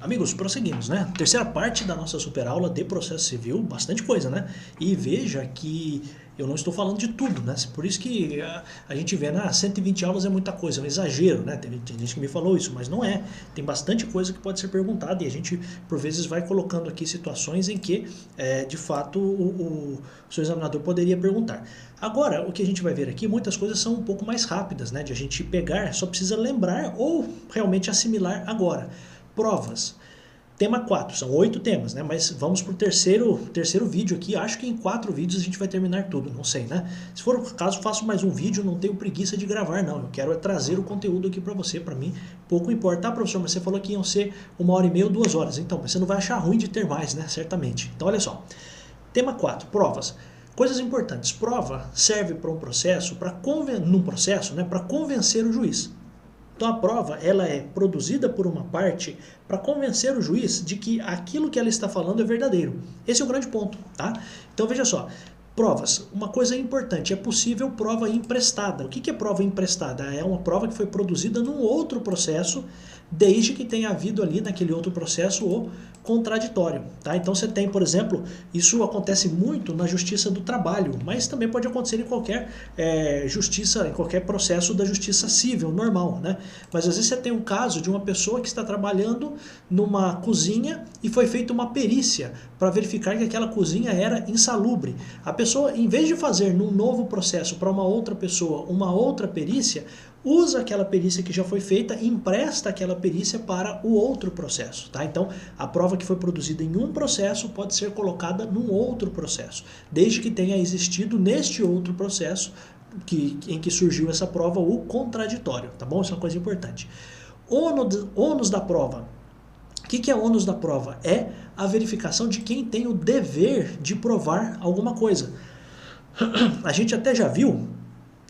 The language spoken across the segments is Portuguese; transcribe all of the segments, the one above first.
Amigos, prosseguimos, né? Terceira parte da nossa super aula de processo civil, bastante coisa, né? E veja que eu não estou falando de tudo, né? Por isso que a gente vê, né? 120 aulas é muita coisa, é um exagero, né? Tem gente que me falou isso, mas não é. Tem bastante coisa que pode ser perguntada e a gente, por vezes, vai colocando aqui situações em que, de fato, o seu examinador poderia perguntar. Agora, o que a gente vai ver aqui, muitas coisas são um pouco mais rápidas, né? De a gente pegar, só precisa lembrar ou realmente assimilar agora. Provas. Tema 4, são 8 temas, né? Mas vamos para o terceiro vídeo aqui. Acho que em 4 vídeos a gente vai terminar tudo, não sei, né? Se for o caso, faço mais um vídeo, não tenho preguiça de gravar, não. Eu quero trazer o conteúdo aqui para você, para mim. Pouco importa, tá, professor? Mas você falou que iam ser 1h30 ou 2 horas. Então, você não vai achar ruim de ter mais, né? Certamente. Então, olha só. Tema 4, provas. Coisas importantes. Prova serve para um processo, num processo, né? Para convencer o juiz. Então a prova ela é produzida por uma parte para convencer o juiz de que aquilo que ela está falando é verdadeiro. Esse é o grande ponto, tá? Então veja só, provas, uma coisa importante, é possível prova emprestada. O que é prova emprestada? É uma prova que foi produzida num outro processo, desde que tenha havido ali naquele outro processo o contraditório, tá? Então você tem, por exemplo, isso acontece muito na justiça do trabalho, mas também pode acontecer em qualquer justiça, em qualquer processo da justiça civil, normal, né? Mas às vezes você tem um caso de uma pessoa que está trabalhando numa cozinha e foi feita uma perícia para verificar que aquela cozinha era insalubre. A pessoa, em vez de fazer num novo processo para uma outra pessoa uma outra perícia, usa aquela perícia que já foi feita e empresta aquela perícia para o outro processo, tá? Então, a prova que foi produzida em um processo pode ser colocada num outro processo, desde que tenha existido neste outro processo em que surgiu essa prova o contraditório, tá bom? Isso é uma coisa importante. Ônus da prova. O que é ônus da prova? É a verificação de quem tem o dever de provar alguma coisa. A gente até já viu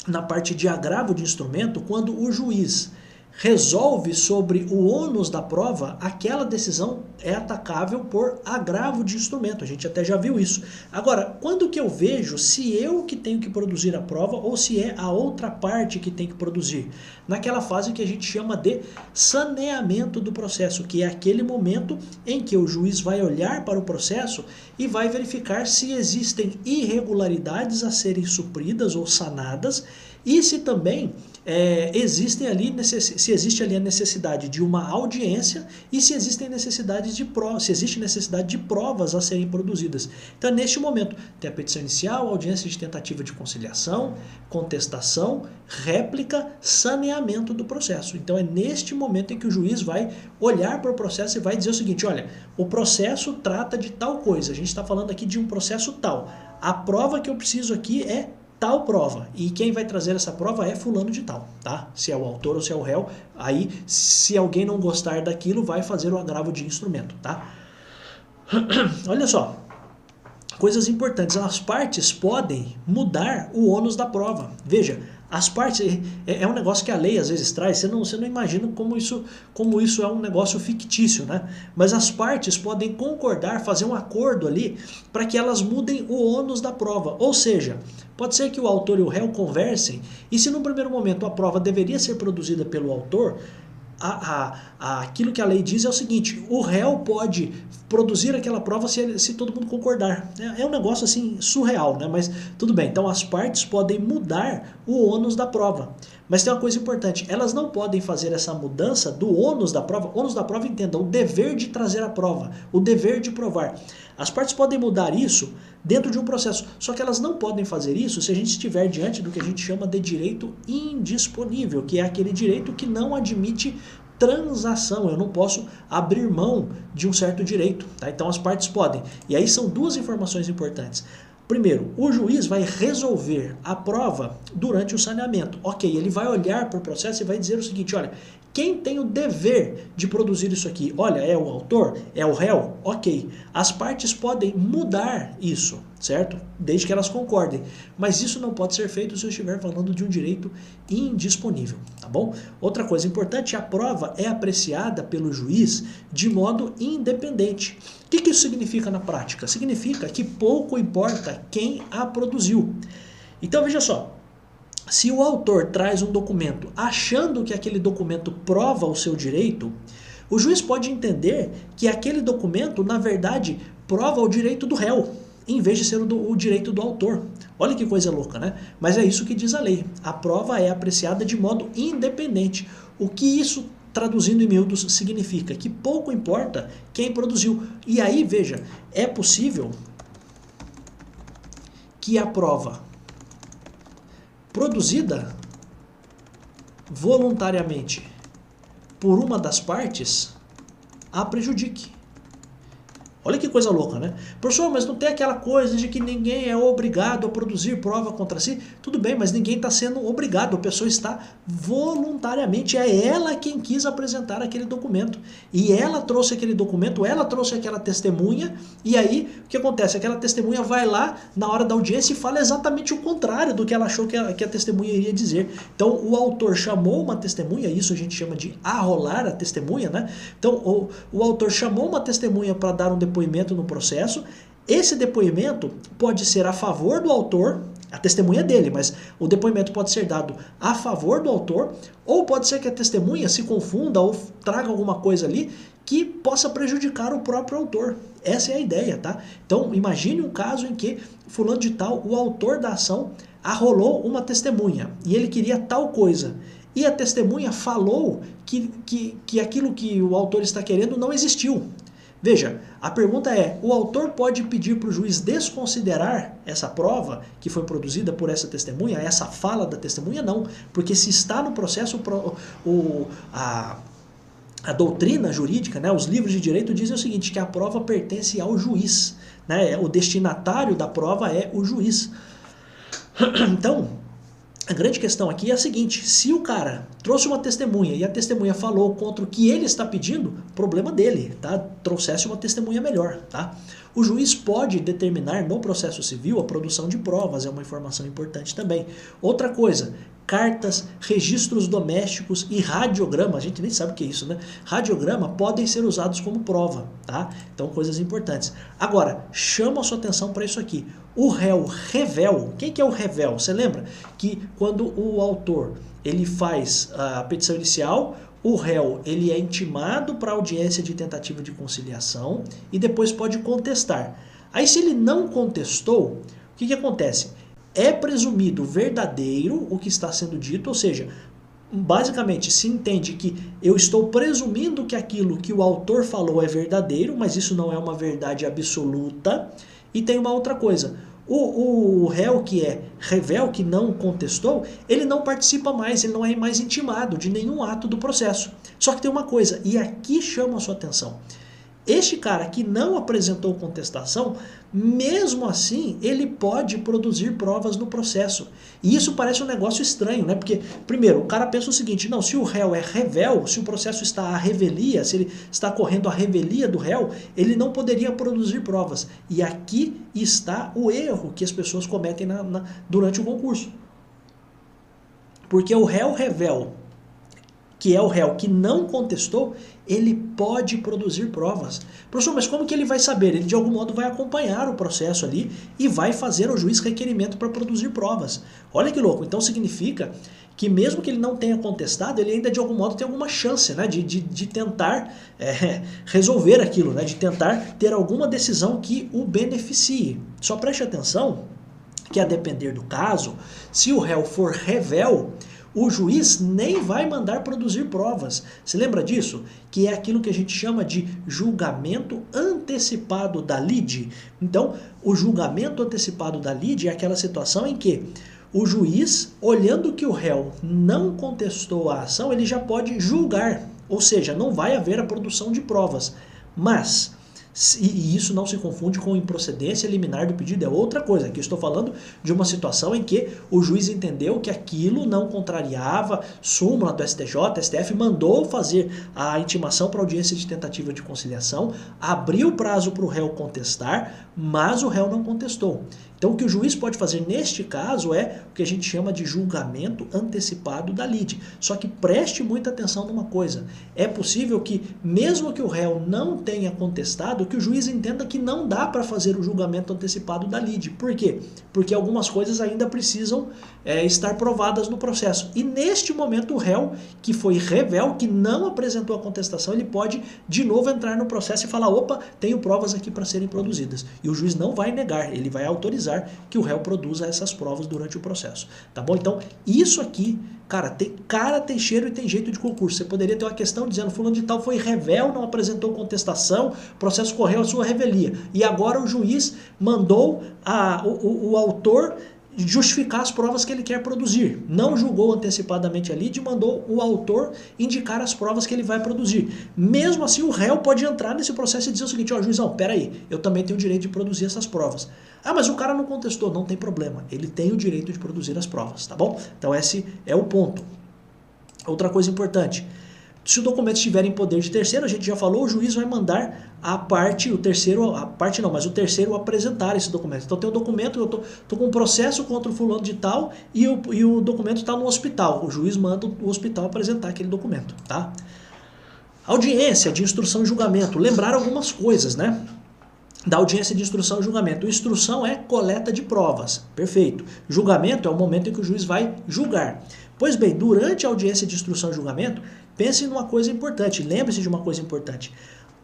na parte de agravo de instrumento, quando o juiz resolve sobre o ônus da prova, aquela decisão é atacável por agravo de instrumento. A gente até já viu isso. Agora, quando que eu vejo se eu que tenho que produzir a prova ou se é a outra parte que tem que produzir? Naquela fase que a gente chama de saneamento do processo, que é aquele momento em que o juiz vai olhar para o processo e vai verificar se existem irregularidades a serem supridas ou sanadas e se também existe ali a necessidade de uma audiência e se existe necessidade de provas a serem produzidas. Então, neste momento, tem a petição inicial, audiência de tentativa de conciliação, contestação, réplica, saneamento do processo. Então, é neste momento em que o juiz vai olhar para o processo e vai dizer o seguinte, olha, o processo trata de tal coisa, a gente está falando aqui de um processo tal. A prova que eu preciso aqui é tal prova, e quem vai trazer essa prova é fulano de tal, tá? Se é o autor ou se é o réu, aí se alguém não gostar daquilo, vai fazer o agravo de instrumento, tá? Olha só, coisas importantes, as partes podem mudar o ônus da prova. Veja, as partes, é um negócio que a lei às vezes traz, você não imagina como isso é um negócio fictício, né? Mas as partes podem concordar, fazer um acordo ali, para que elas mudem o ônus da prova. Ou seja, pode ser que o autor e o réu conversem, e se num primeiro momento a prova deveria ser produzida pelo autor, aquilo que a lei diz é o seguinte, o réu pode produzir aquela prova se todo mundo concordar. É um negócio assim surreal, né? Mas tudo bem, então as partes podem mudar o ônus da prova. Mas tem uma coisa importante, elas não podem fazer essa mudança do ônus da prova. Ônus da prova, entenda, o dever de trazer a prova, o dever de provar. As partes podem mudar isso dentro de um processo, só que elas não podem fazer isso se a gente estiver diante do que a gente chama de direito indisponível, que é aquele direito que não admite transação, eu não posso abrir mão de um certo direito, tá? Então as partes podem. E aí são duas informações importantes. Primeiro, o juiz vai resolver a prova durante o saneamento. Ok, ele vai olhar para o processo e vai dizer o seguinte, olha, quem tem o dever de produzir isso aqui? Olha, é o autor? É o réu? Ok. As partes podem mudar isso, certo? Desde que elas concordem. Mas isso não pode ser feito se eu estiver falando de um direito indisponível, tá bom? Outra coisa importante, a prova é apreciada pelo juiz de modo independente. O que isso significa na prática? Significa que pouco importa quem a produziu. Então, veja só. Se o autor traz um documento achando que aquele documento prova o seu direito, O juiz pode entender que aquele documento, na verdade, prova o direito do réu, em vez de ser o direito do autor. Olha que coisa louca, né? Mas é isso que diz a lei. A prova é apreciada de modo independente. O que isso, traduzindo em miúdos, significa? Que pouco importa quem produziu. E aí, veja, é possível que a prova produzida voluntariamente por uma das partes a prejudique. Olha que coisa louca, né? Professor, mas não tem aquela coisa de que ninguém é obrigado a produzir prova contra si? Tudo bem, mas ninguém está sendo obrigado. A pessoa está voluntariamente. É ela quem quis apresentar aquele documento. E ela trouxe aquele documento, ela trouxe aquela testemunha. E aí, o que acontece? Aquela testemunha vai lá na hora da audiência e fala exatamente o contrário do que ela achou que a testemunha iria dizer. Então, o autor chamou uma testemunha, isso a gente chama de arrolar a testemunha, né? Então, o autor chamou uma testemunha para dar um depoimento no processo. Esse depoimento pode ser a favor do autor, a testemunha dele, mas o depoimento pode ser dado a favor do autor, ou pode ser que a testemunha se confunda ou traga alguma coisa ali que possa prejudicar o próprio autor. Essa é a ideia, tá? Então, imagine um caso em que fulano de tal, o autor da ação, arrolou uma testemunha e ele queria tal coisa. E a testemunha falou que aquilo que o autor está querendo não existiu. Veja, a pergunta é, o autor pode pedir para o juiz desconsiderar essa prova que foi produzida por essa testemunha, essa fala da testemunha? Não, porque se está no processo, a doutrina jurídica, né, os livros de direito dizem o seguinte, que a prova pertence ao juiz, né, o destinatário da prova é o juiz. Então, a grande questão aqui é a seguinte, se o cara trouxe uma testemunha e a testemunha falou contra o que ele está pedindo, problema dele, tá? Trouxesse uma testemunha melhor, tá? O juiz pode determinar no processo civil a produção de provas, é uma informação importante também. Outra coisa, cartas, registros domésticos e radiograma, a gente nem sabe o que é isso, né? Radiograma podem ser usados como prova, tá? Então, coisas importantes. Agora, chama a sua atenção para isso aqui. O réu revel, quem que é o revel? Você lembra que quando o autor ele faz a petição inicial, o réu ele é intimado para audiência de tentativa de conciliação e depois pode contestar. Aí se ele não contestou, o que acontece? É presumido verdadeiro o que está sendo dito, ou seja, basicamente se entende que eu estou presumindo que aquilo que o autor falou é verdadeiro, mas isso não é uma verdade absoluta. E tem uma outra coisa, o réu que é revel, que não contestou, ele não participa mais, ele não é mais intimado de nenhum ato do processo. Só que tem uma coisa, e aqui chama a sua atenção, este cara que não apresentou contestação, mesmo assim, ele pode produzir provas no processo. E isso parece um negócio estranho, né? Porque, primeiro, o cara pensa o seguinte, não, se o réu é revel, se o processo está à revelia, se ele está correndo à revelia do réu, ele não poderia produzir provas. E aqui está o erro que as pessoas cometem durante o concurso. Porque o réu revel, que é o réu que não contestou, ele pode produzir provas. Professor, mas como que ele vai saber? Ele de algum modo vai acompanhar o processo ali e vai fazer ao juiz requerimento para produzir provas. Olha que louco, então significa que mesmo que ele não tenha contestado, ele ainda de algum modo tem alguma chance, né, de tentar resolver aquilo, né, de tentar ter alguma decisão que o beneficie. Só preste atenção que a depender do caso, se o réu for revel, o juiz nem vai mandar produzir provas. Você lembra disso? Que é aquilo que a gente chama de julgamento antecipado da lide. Então, o julgamento antecipado da lide é aquela situação em que o juiz, olhando que o réu não contestou a ação, ele já pode julgar. Ou seja, não vai haver a produção de provas. Mas, e isso não se confunde com improcedência liminar do pedido, é outra coisa. Aqui eu estou falando de uma situação em que o juiz entendeu que aquilo não contrariava súmula do STJ, STF mandou fazer a intimação para audiência de tentativa de conciliação, abriu prazo para o réu contestar, mas o réu não contestou. Então o que o juiz pode fazer neste caso é o que a gente chama de julgamento antecipado da lide. Só que preste muita atenção numa coisa, é possível que mesmo que o réu não tenha contestado, que o juiz entenda que não dá para fazer o julgamento antecipado da lide. Por quê? Porque algumas coisas ainda precisam estar provadas no processo. E neste momento o réu, que foi revel, que não apresentou a contestação, ele pode de novo entrar no processo e falar, opa, tenho provas aqui para serem produzidas. E o juiz não vai negar, ele vai autorizar que o réu produza essas provas durante o processo. Tá bom? Então, isso aqui, cara, tem cheiro e tem jeito de concurso. Você poderia ter uma questão dizendo, fulano de tal foi revel, não apresentou contestação, o processo correu a sua revelia. E agora o juiz mandou o autor justificar as provas que ele quer produzir. Não julgou antecipadamente ali e mandou o autor indicar as provas que ele vai produzir. Mesmo assim, o réu pode entrar nesse processo e dizer o seguinte, ó, juizão, peraí, eu também tenho o direito de produzir essas provas. Ah, mas o cara não contestou, não tem problema. Ele tem o direito de produzir as provas, tá bom? Então esse é o ponto. Outra coisa importante, se o documento estiver em poder de terceiro, a gente já falou, o juiz vai mandar o terceiro apresentar esse documento. Então tem um documento, eu tô com um processo contra o fulano de tal e o documento está no hospital. O juiz manda o hospital apresentar aquele documento, tá? Audiência de instrução e julgamento. Lembrar algumas coisas, né? Da audiência de instrução e julgamento. Instrução é coleta de provas, perfeito. Julgamento é o momento em que o juiz vai julgar. Pois bem, durante a audiência de instrução e julgamento, pense numa coisa importante, lembre-se de uma coisa importante.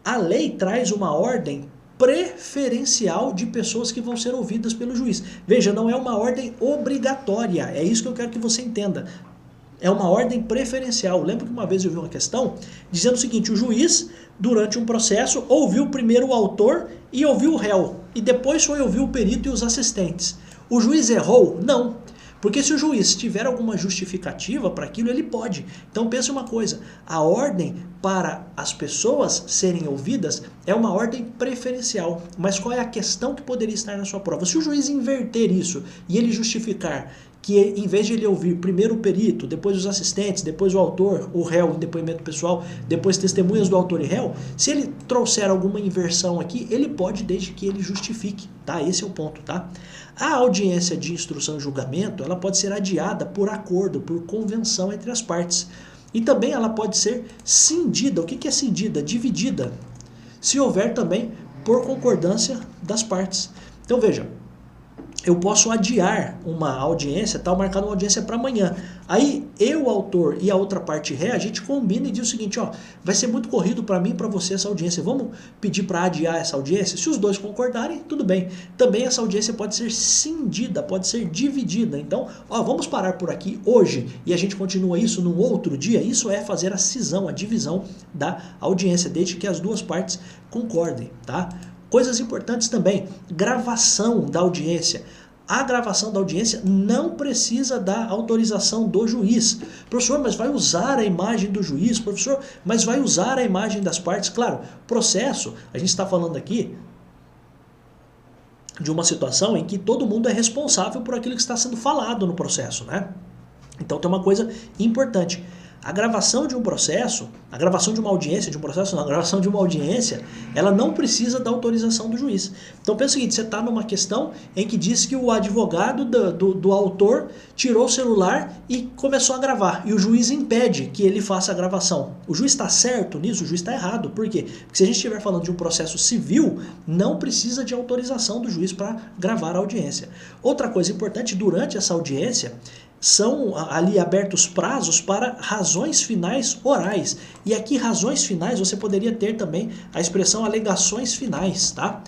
A lei traz uma ordem preferencial de pessoas que vão ser ouvidas pelo juiz. Veja, não é uma ordem obrigatória, é isso que eu quero que você entenda. É uma ordem preferencial. Lembro que uma vez eu vi uma questão dizendo o seguinte, o juiz, durante um processo, ouviu primeiro o autor e ouviu o réu, e depois foi ouvir o perito e os assistentes. O juiz errou? Não. Porque se o juiz tiver alguma justificativa para aquilo, ele pode. Então pense uma coisa, a ordem para as pessoas serem ouvidas é uma ordem preferencial. Mas qual é a questão que poderia estar na sua prova? Se o juiz inverter isso e ele justificar que em vez de ele ouvir primeiro o perito, depois os assistentes, depois o autor, o réu em depoimento pessoal, depois testemunhas do autor e réu, se ele trouxer alguma inversão aqui, ele pode desde que ele justifique, tá? Esse é o ponto, tá? A audiência de instrução e julgamento, ela pode ser adiada por acordo, por convenção entre as partes. E também ela pode ser cindida. O que é cindida? Dividida. Se houver também por concordância das partes. Então veja, eu posso adiar uma audiência, marcando uma audiência para amanhã. Aí eu, o autor e a outra parte ré, a gente combina e diz o seguinte, ó, vai ser muito corrido para mim e para você essa audiência. Vamos pedir para adiar essa audiência? Se os dois concordarem, tudo bem. Também essa audiência pode ser cindida, pode ser dividida. Então, ó, vamos parar por aqui hoje e a gente continua isso num outro dia. Isso é fazer a cisão, a divisão da audiência, desde que as duas partes concordem, tá? Coisas importantes também, gravação da audiência. A gravação da audiência não precisa da autorização do juiz. Professor, mas vai usar a imagem do juiz? Professor, mas vai usar a imagem das partes? Claro, processo, a gente está falando aqui de uma situação em que todo mundo é responsável por aquilo que está sendo falado no processo, né? Então tem uma coisa importante. A gravação de um processo, a gravação de uma audiência, a gravação de uma audiência, ela não precisa da autorização do juiz. Então pensa o seguinte, você está numa questão em que diz que o advogado do autor tirou o celular e começou a gravar, e o juiz impede que ele faça a gravação. O juiz está certo nisso? O juiz está errado. Por quê? Porque se a gente estiver falando de um processo civil, não precisa de autorização do juiz para gravar a audiência. Outra coisa importante, durante essa audiência, são ali abertos prazos para razões finais orais. E aqui razões finais você poderia ter também a expressão alegações finais, tá?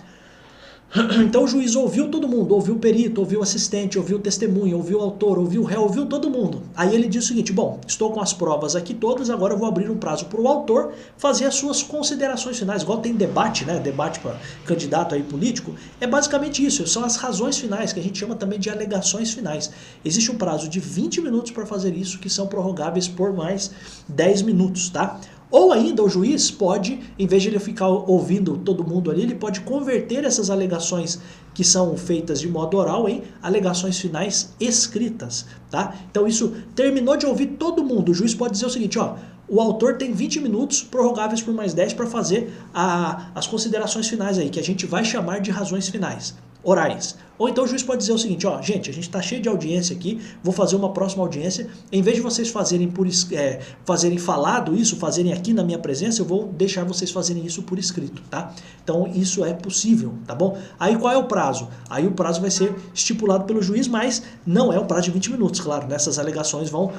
Então o juiz ouviu todo mundo, ouviu o perito, ouviu o assistente, ouviu o testemunha, ouviu o autor, ouviu o réu, ouviu todo mundo. Aí ele diz o seguinte, bom, estou com as provas aqui todas, agora eu vou abrir um prazo para o autor fazer as suas considerações finais. Igual tem debate, né? Debate para candidato aí político. É basicamente isso, são as razões finais, que a gente chama também de alegações finais. Existe um prazo de 20 minutos para fazer isso, que são prorrogáveis por mais 10 minutos, tá? Ou ainda o juiz pode, em vez de ele ficar ouvindo todo mundo ali, ele pode converter essas alegações que são feitas de modo oral em alegações finais escritas, tá? Então isso, terminou de ouvir todo mundo, o juiz pode dizer o seguinte, ó, o autor tem 20 minutos, prorrogáveis por mais 10, para fazer as considerações finais aí, que a gente vai chamar de razões finais, orais. Ou então o juiz pode dizer o seguinte, ó, gente, a gente está cheio de audiência aqui, vou fazer uma próxima audiência, em vez de vocês fazerem falado isso, fazerem aqui na minha presença, eu vou deixar vocês fazerem isso por escrito, tá? Então isso é possível, tá bom? Aí qual é o prazo? Aí o prazo vai ser estipulado pelo juiz, mas não é o prazo de 20 minutos, claro, né? Essas alegações vão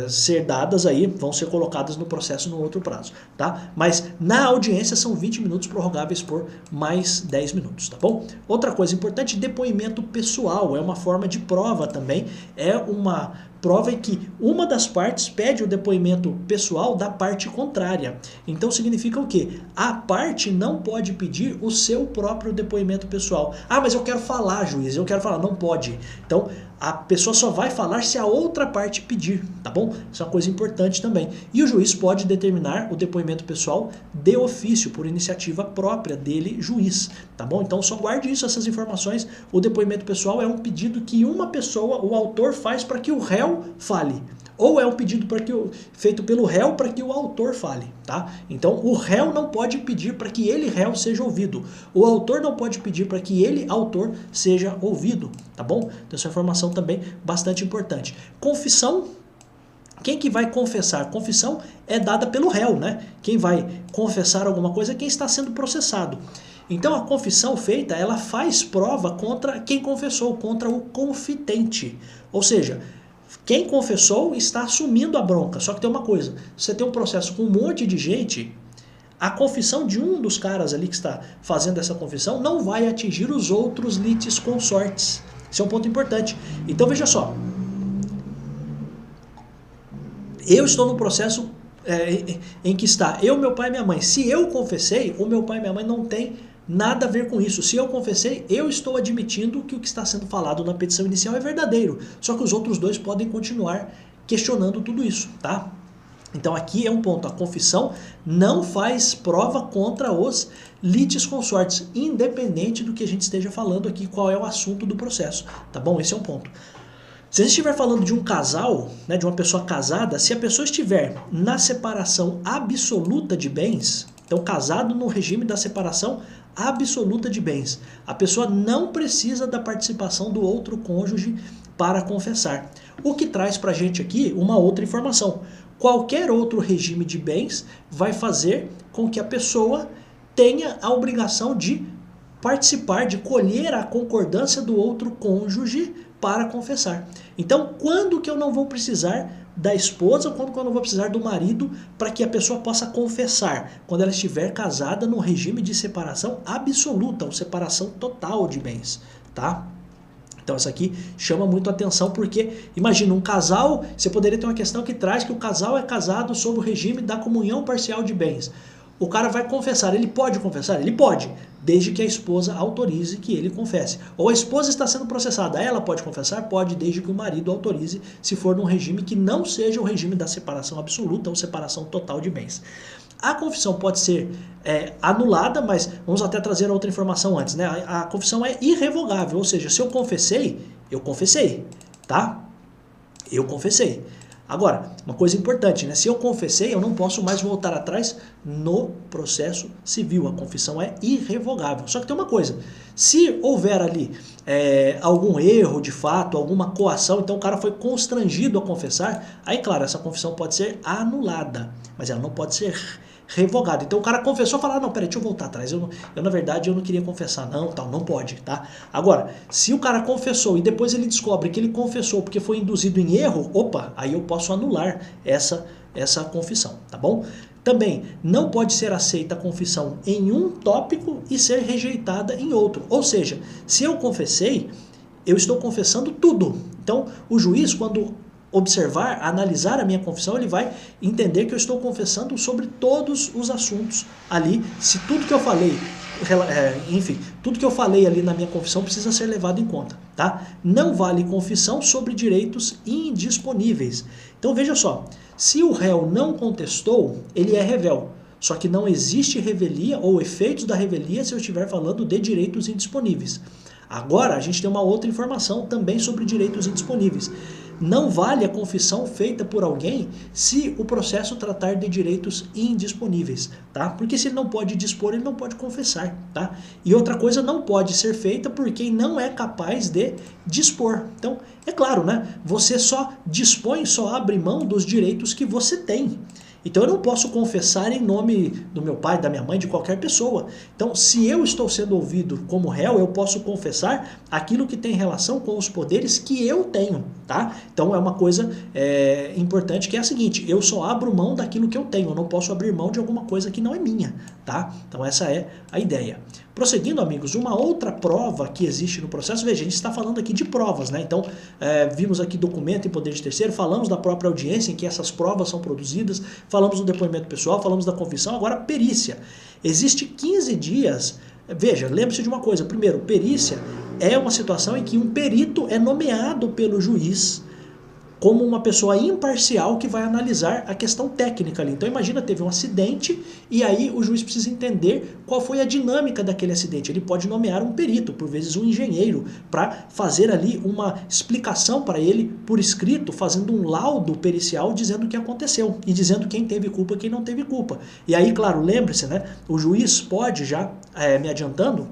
ser dadas aí, vão ser colocadas no processo no outro prazo, tá? Mas na audiência são 20 minutos prorrogáveis por mais 10 minutos, tá bom? Outra coisa importante, depoimento pessoal, é uma forma de prova também, é uma prova em que uma das partes pede o depoimento pessoal da parte contrária. Então significa o quê? A parte não pode pedir o seu próprio depoimento pessoal. Ah, mas eu quero falar, juiz, eu quero falar. Não pode. Então a pessoa só vai falar se a outra parte pedir, tá bom? Isso é uma coisa importante também. E o juiz pode determinar o depoimento pessoal de ofício, por iniciativa própria dele, juiz, tá bom? Então só guarde isso, essas informações. O depoimento pessoal é um pedido que uma pessoa, o autor, faz para que o réu fale. Ou é um pedido feito pelo réu para que o autor fale, tá? Então o réu não pode pedir para que ele, réu, seja ouvido. O autor não pode pedir para que ele, autor, seja ouvido, tá bom? Então essa informação também bastante importante. Confissão. Quem que vai confessar? Confissão é dada pelo réu, né? Quem vai confessar alguma coisa é quem está sendo processado. Então a confissão feita, ela faz prova contra quem confessou, contra o confitente. Ou seja, quem confessou está assumindo a bronca. Só que tem uma coisa, você tem um processo com um monte de gente, a confissão de um dos caras ali que está fazendo essa confissão não vai atingir os outros litisconsortes. Isso é um ponto importante. Então veja só, eu estou no processo em que está eu, meu pai e minha mãe. Se eu confessei, o meu pai e minha mãe não tem nada a ver com isso. Se eu confessei, eu estou admitindo que o que está sendo falado na petição inicial é verdadeiro. Só que os outros dois podem continuar questionando tudo isso, tá? Então aqui é um ponto. A confissão não faz prova contra os litisconsortes, independente do que a gente esteja falando aqui, qual é o assunto do processo, tá bom? Esse é um ponto. Se a gente estiver falando de um casal, né, de uma pessoa casada, se a pessoa estiver na separação absoluta de bens, então casado no regime da separação absoluta de bens, a pessoa não precisa da participação do outro cônjuge para confessar. O que traz para a gente aqui uma outra informação. Qualquer outro regime de bens vai fazer com que a pessoa tenha a obrigação de participar, de colher a concordância do outro cônjuge para confessar. Então, quando que eu não vou precisar da esposa, quando que eu não vou precisar do marido para que a pessoa possa confessar? Quando ela estiver casada no regime de separação absoluta, ou separação total de bens, tá? Então isso aqui chama muito a atenção porque, imagina, um casal, você poderia ter uma questão que traz que o casal é casado sob o regime da comunhão parcial de bens. O cara vai confessar, ele pode confessar? Ele pode, desde que a esposa autorize que ele confesse. Ou a esposa está sendo processada, ela pode confessar? Pode, desde que o marido autorize, se for num regime que não seja o regime da separação absoluta ou separação total de bens. A confissão pode ser anulada, mas vamos até trazer outra informação antes, né? A confissão é irrevogável, ou seja, se eu confessei, tá? Eu confessei. Agora, uma coisa importante, né? Se eu confessei, eu não posso mais voltar atrás no processo civil. A confissão é irrevogável. Só que tem uma coisa, se houver ali algum erro de fato, alguma coação, então o cara foi constrangido a confessar, aí claro, essa confissão pode ser anulada, mas ela não pode ser revogada. Então o cara confessou e falou, não, peraí, deixa eu voltar atrás, eu na verdade eu não queria confessar, não, tal, não pode, tá? Agora, se o cara confessou e depois ele descobre que ele confessou porque foi induzido em erro, opa, aí eu posso anular essa confissão, tá bom? Também não pode ser aceita a confissão em um tópico e ser rejeitada em outro. Ou seja, se eu confessei, eu estou confessando tudo. Então o juiz, quando observar, analisar a minha confissão, ele vai entender que eu estou confessando sobre todos os assuntos ali, se tudo que eu falei, enfim, tudo que eu falei ali na minha confissão precisa ser levado em conta, tá? Não vale confissão sobre direitos indisponíveis. Então veja só, se o réu não contestou, ele é revel. Só que não existe revelia ou efeitos da revelia se eu estiver falando de direitos indisponíveis. Agora a gente tem uma outra informação também sobre direitos indisponíveis. não vale a confissão feita por alguém se o processo tratar de direitos indisponíveis, tá? Porque se ele não pode dispor, ele não pode confessar, tá? E outra coisa não pode ser feita por quem não é capaz de dispor. Então, é claro, né? Você só dispõe, só abre mão dos direitos que você tem. Então eu não posso confessar em nome do meu pai, da minha mãe, de qualquer pessoa. Então, se eu estou sendo ouvido como réu, eu posso confessar aquilo que tem relação com os poderes que eu tenho, tá? Então é uma coisa importante, que é a seguinte: eu só abro mão daquilo que eu tenho, eu não posso abrir mão de alguma coisa que não é minha, tá? Então essa é a ideia. Prosseguindo, amigos, uma outra prova que existe no processo, veja, a gente está falando aqui de provas, né? Então, vimos aqui documento em poder de terceiro, falamos da própria audiência em que essas provas são produzidas, falamos do depoimento pessoal, falamos da confissão, agora perícia. Existe 15 dias, veja, lembre-se de uma coisa: primeiro, perícia é uma situação em que um perito é nomeado pelo juiz como uma pessoa imparcial que vai analisar a questão técnica ali. Então imagina, teve um acidente e aí o juiz precisa entender qual foi a dinâmica daquele acidente. Ele pode nomear um perito, por vezes um engenheiro, para fazer ali uma explicação para ele por escrito, fazendo um laudo pericial dizendo o que aconteceu e dizendo quem teve culpa e quem não teve culpa. E aí, claro, lembre-se, né, o juiz pode, já me adiantando,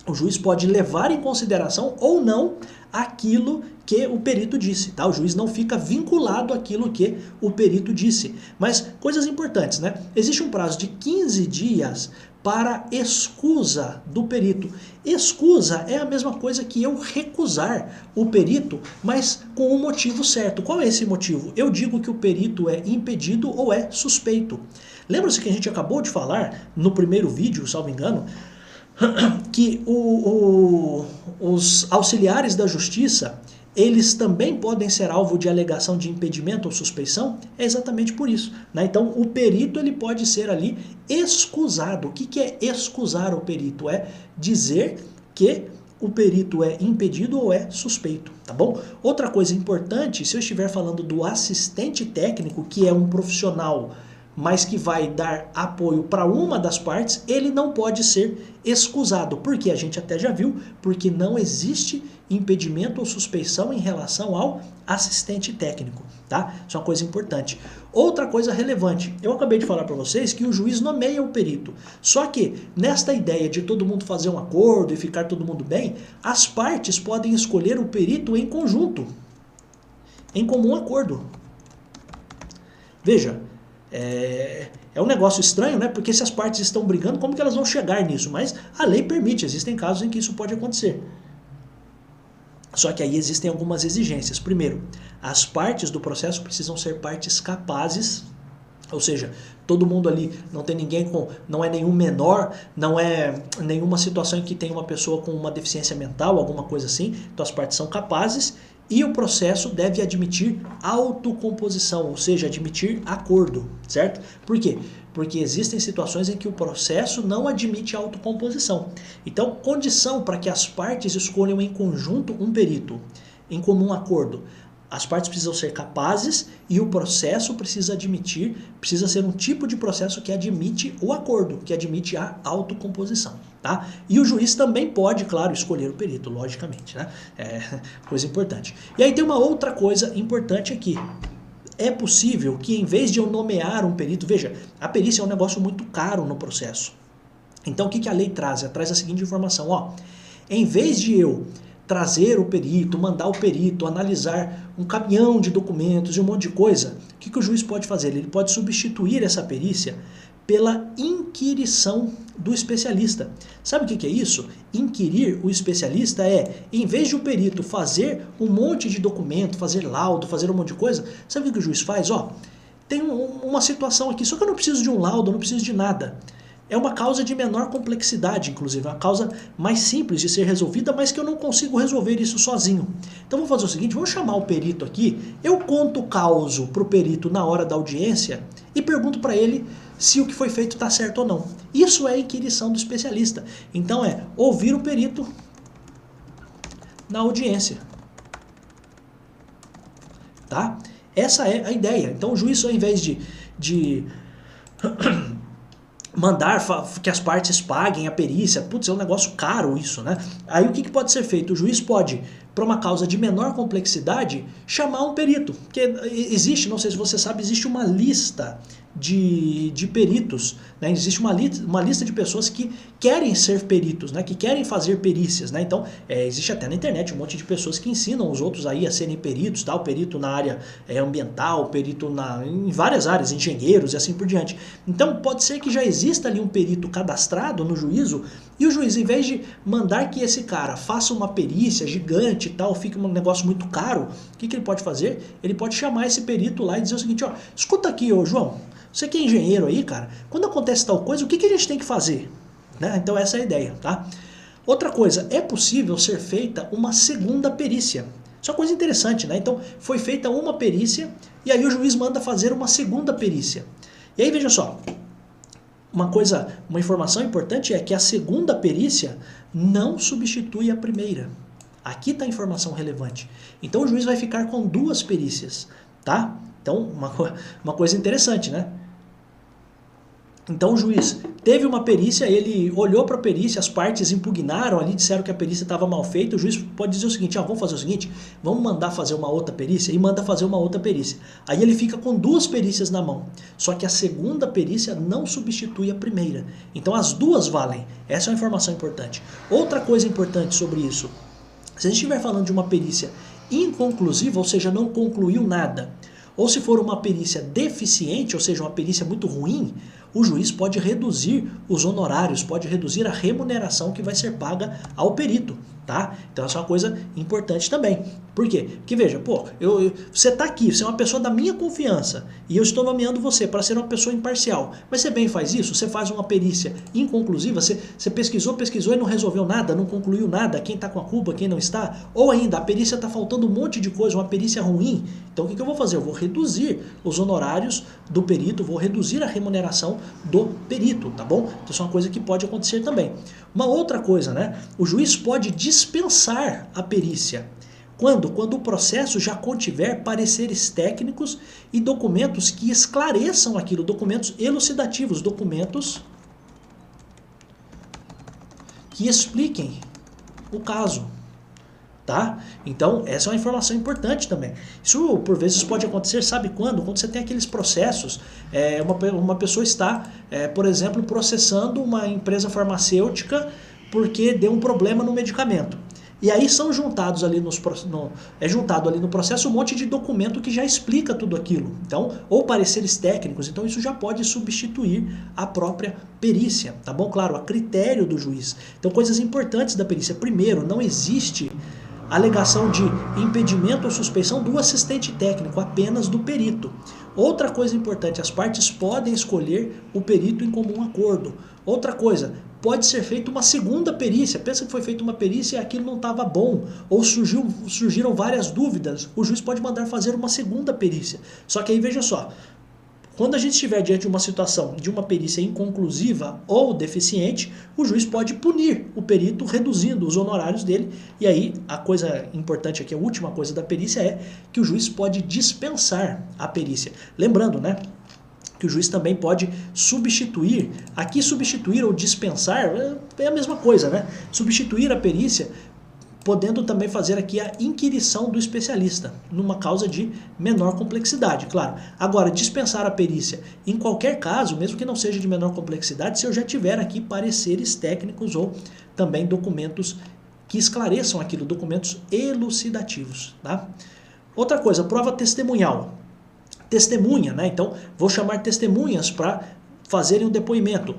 o juiz pode levar em consideração ou não aquilo que o perito disse, tá? O juiz não fica vinculado àquilo que o perito disse. Mas coisas importantes, né? Existe um prazo de 15 dias para escusa do perito. Escusa é a mesma coisa que eu recusar o perito, mas com um motivo certo. Qual é esse motivo? Eu digo que o perito é impedido ou é suspeito. Lembra-se que a gente acabou de falar no primeiro vídeo, salvo engano, que os auxiliares da justiça, eles também podem ser alvo de alegação de impedimento ou suspeição? É exatamente por isso, né? Então, o perito ele pode ser ali escusado. O que é escusar o perito? É dizer que o perito é impedido ou é suspeito, tá bom? Outra coisa importante, se eu estiver falando do assistente técnico, que é um profissional mas que vai dar apoio para uma das partes, ele não pode ser escusado. Porque a gente até já viu, porque não existe impedimento ou suspeição em relação ao assistente técnico, tá? Isso é uma coisa importante. Outra coisa relevante, eu acabei de falar para vocês que o juiz nomeia o perito. Só que nesta ideia de todo mundo fazer um acordo e ficar todo mundo bem, as partes podem escolher o perito em conjunto, em comum acordo. Veja, é um negócio estranho, né? Porque se as partes estão brigando, como que elas vão chegar nisso? Mas a lei permite, existem casos em que isso pode acontecer. Só que aí existem algumas exigências. Primeiro, as partes do processo precisam ser partes capazes, ou seja, todo mundo ali, não tem ninguém com, não é nenhum menor, não é nenhuma situação em que tem uma pessoa com uma deficiência mental, alguma coisa assim. Então as partes são capazes. E o processo deve admitir autocomposição, ou seja, admitir acordo, certo? Por quê? Porque existem situações em que o processo não admite autocomposição. Então, condição para que as partes escolham em conjunto um perito, em comum acordo. As partes precisam ser capazes e o processo precisa ser um tipo de processo que admite o acordo, que admite a autocomposição, tá? E o juiz também pode, claro, escolher o perito, logicamente, né? É coisa importante. E aí tem uma outra coisa importante aqui. É possível que em vez de eu nomear um perito, veja, a perícia é um negócio muito caro no processo. Então o que a lei traz? Ela traz a seguinte informação, ó. Em vez de eu trazer o perito, mandar o perito, analisar um caminhão de documentos e um monte de coisa, o que o juiz pode fazer? Ele pode substituir essa perícia pela inquirição do especialista. Sabe o que é isso? Inquirir o especialista em vez de o perito fazer um monte de documento, fazer laudo, fazer um monte de coisa, sabe o que o juiz faz? Ó, tem uma situação aqui, só que eu não preciso de um laudo, eu não preciso de nada. É uma causa de menor complexidade, inclusive, é uma causa mais simples de ser resolvida, mas que eu não consigo resolver isso sozinho. Então vou fazer o seguinte, vou chamar o perito aqui, eu conto o causo para o perito na hora da audiência e pergunto para ele se o que foi feito está certo ou não. Isso é a inquirição do especialista. Então é ouvir o perito na audiência. Tá? Essa é a ideia. Então o juiz, ao invés de mandar que as partes paguem a perícia, putz, é um negócio caro isso, né? Aí o que pode ser feito? O juiz pode para uma causa de menor complexidade, chamar um perito. Porque existe, não sei se você sabe, existe uma lista de peritos, né? Existe uma lista de pessoas que querem ser peritos, né? Que querem fazer perícias, né? Então, existe até na internet um monte de pessoas que ensinam os outros aí a serem peritos, tá? O perito na área ambiental, o perito em várias áreas, engenheiros e assim por diante. Então, pode ser que já exista ali um perito cadastrado no juízo e o juiz, em vez de mandar que esse cara faça uma perícia gigante e tal, fique um negócio muito caro, o que ele pode fazer? Ele pode chamar esse perito lá e dizer o seguinte, ó, escuta aqui, ô João, você que é engenheiro aí, cara, quando acontece tal coisa, o que a gente tem que fazer? Né? Então essa é a ideia, tá? Outra coisa, é possível ser feita uma segunda perícia. Isso é uma coisa interessante, né? Então foi feita uma perícia e aí o juiz manda fazer uma segunda perícia. E aí veja só, uma informação importante é que a segunda perícia não substitui a primeira. Aqui está a informação relevante. Então o juiz vai ficar com duas perícias, tá? Então uma coisa interessante, né? Então o juiz teve uma perícia, ele olhou para a perícia, as partes impugnaram ali, disseram que a perícia estava mal feita, o juiz pode dizer o seguinte, vamos fazer o seguinte, vamos mandar fazer uma outra perícia, e manda fazer uma outra perícia. Aí ele fica com duas perícias na mão, só que a segunda perícia não substitui a primeira. Então as duas valem, essa é uma informação importante. Outra coisa importante sobre isso, se a gente estiver falando de uma perícia inconclusiva, ou seja, não concluiu nada, ou se for uma perícia deficiente, ou seja, uma perícia muito ruim, o juiz pode reduzir os honorários, pode reduzir a remuneração que vai ser paga ao perito, tá? Então essa é uma coisa importante também. Por quê? Porque veja, você está aqui, você é uma pessoa da minha confiança e eu estou nomeando você para ser uma pessoa imparcial. Mas você bem faz isso? Você faz uma perícia inconclusiva, você pesquisou e não resolveu nada, não concluiu nada, quem está com a culpa, quem não está, ou ainda a perícia está faltando um monte de coisa, uma perícia ruim. Então o que eu vou fazer? Eu vou reduzir os honorários do perito, vou reduzir a remuneração do perito, tá bom? Então isso é uma coisa que pode acontecer também. Uma outra coisa, né? O juiz pode dispensar a perícia. Quando? Quando o processo já contiver pareceres técnicos e documentos que esclareçam aquilo, documentos elucidativos, documentos que expliquem o caso. Tá? Então, essa é uma informação importante também. Isso, por vezes, pode acontecer, sabe quando? Quando você tem aqueles processos, uma pessoa está, por exemplo, processando uma empresa farmacêutica porque deu um problema no medicamento. E aí são juntados ali juntado ali no processo um monte de documento que já explica tudo aquilo. Então, ou pareceres técnicos, então isso já pode substituir a própria perícia, tá bom? Claro, a critério do juiz. Então, coisas importantes da perícia. Primeiro, não existe alegação de impedimento ou suspeição do assistente técnico, apenas do perito. Outra coisa importante, as partes podem escolher o perito em comum acordo. Outra coisa, pode ser feita uma segunda perícia. Pensa que foi feita uma perícia e aquilo não estava bom, ou surgiram várias dúvidas. O juiz pode mandar fazer uma segunda perícia. Só que aí veja só, quando a gente estiver diante de uma situação de uma perícia inconclusiva ou deficiente, o juiz pode punir o perito reduzindo os honorários dele. E aí a coisa importante aqui, a última coisa da perícia é que o juiz pode dispensar a perícia. Lembrando, né, que o juiz também pode substituir. Aqui substituir ou dispensar é a mesma coisa, né? Substituir a perícia, podendo também fazer aqui a inquirição do especialista, numa causa de menor complexidade, claro. Agora, dispensar a perícia, em qualquer caso, mesmo que não seja de menor complexidade, se eu já tiver aqui pareceres técnicos ou também documentos que esclareçam aquilo, documentos elucidativos, tá? Outra coisa, prova testemunhal. Testemunha, né? Então, vou chamar testemunhas para fazerem um depoimento.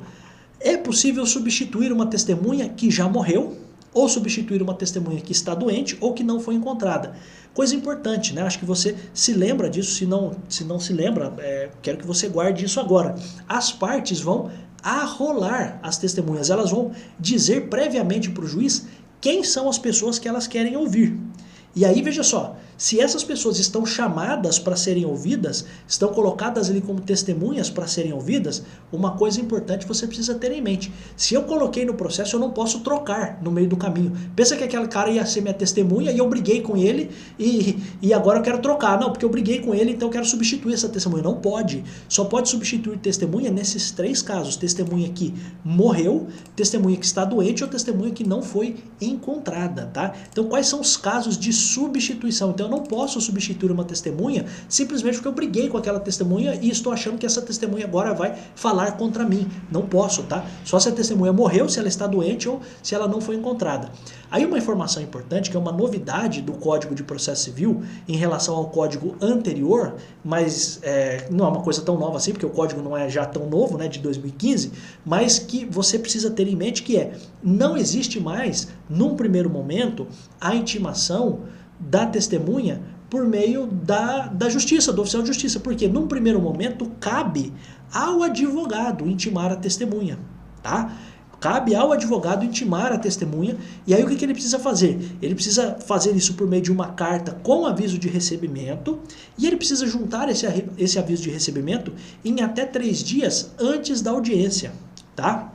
É possível substituir uma testemunha que já morreu, ou substituir uma testemunha que está doente ou que não foi encontrada. Coisa importante, né? Acho que você se lembra disso, se não se lembra, quero que você guarde isso agora. As partes vão arrolar as testemunhas, elas vão dizer previamente para o juiz quem são as pessoas que elas querem ouvir. E aí, veja só, Se essas pessoas estão chamadas para serem ouvidas, estão colocadas ali como testemunhas para serem ouvidas, uma coisa importante você precisa ter em mente. Se eu coloquei no processo, eu não posso trocar no meio do caminho. Pensa que aquele cara ia ser minha testemunha e eu briguei com ele e agora eu quero trocar. Não, porque eu briguei com ele, então eu quero substituir essa testemunha. Não pode. Só pode substituir testemunha nesses 3 casos. Testemunha que morreu, testemunha que está doente ou testemunha que não foi encontrada, tá? Então quais são os casos de substituição? Então eu não posso substituir uma testemunha simplesmente porque eu briguei com aquela testemunha e estou achando que essa testemunha agora vai falar contra mim. Não posso, tá? Só se a testemunha morreu, se ela está doente ou se ela não foi encontrada. Aí uma informação importante, que é uma novidade do Código de Processo Civil em relação ao código anterior, mas não é uma coisa tão nova assim, porque o código não é já tão novo, né, de 2015, mas que você precisa ter em mente que não existe mais, num primeiro momento, a intimação da testemunha por meio da justiça, do oficial de justiça, porque num primeiro momento cabe ao advogado intimar a testemunha, tá? Cabe ao advogado intimar a testemunha, e aí o que ele precisa fazer? Ele precisa fazer isso por meio de uma carta com aviso de recebimento, e ele precisa juntar esse aviso de recebimento em até 3 dias antes da audiência, tá?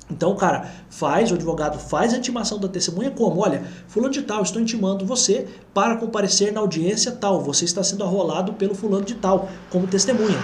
Então o advogado faz a intimação da testemunha como? Olha, fulano de tal, estou intimando você para comparecer na audiência tal, você está sendo arrolado pelo fulano de tal como testemunha.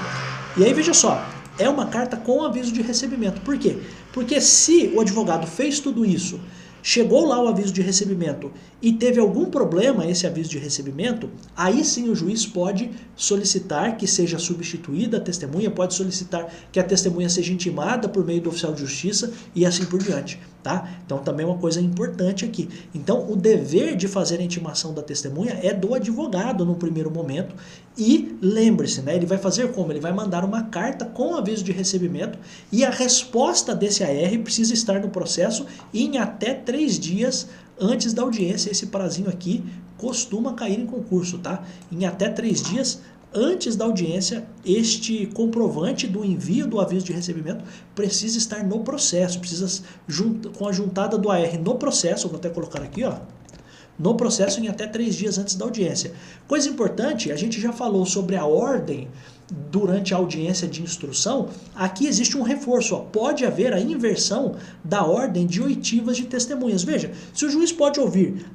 E aí veja só, é uma carta com aviso de recebimento. Por quê? Porque se o advogado fez tudo isso, chegou lá o aviso de recebimento e teve algum problema esse aviso de recebimento, aí sim o juiz pode solicitar que seja substituída a testemunha, pode solicitar que a testemunha seja intimada por meio do oficial de justiça e assim por diante, tá? Então também é uma coisa importante aqui. Então o dever de fazer a intimação da testemunha é do advogado no primeiro momento e lembre-se, né, ele vai fazer como? Ele vai mandar uma carta com aviso de recebimento e a resposta desse AR precisa estar no processo em até 3 dias antes da audiência. Esse prazinho aqui costuma cair em concurso, tá? Em até 3 dias antes da audiência, este comprovante do envio do aviso de recebimento precisa estar no processo, precisa com a juntada do AR no processo, vou até colocar aqui, ó, no processo em até 3 dias antes da audiência. Coisa importante, a gente já falou sobre a ordem durante a audiência de instrução, aqui existe um reforço, ó, pode haver a inversão da ordem de oitivas de testemunhas. Veja, se o juiz pode ouvir,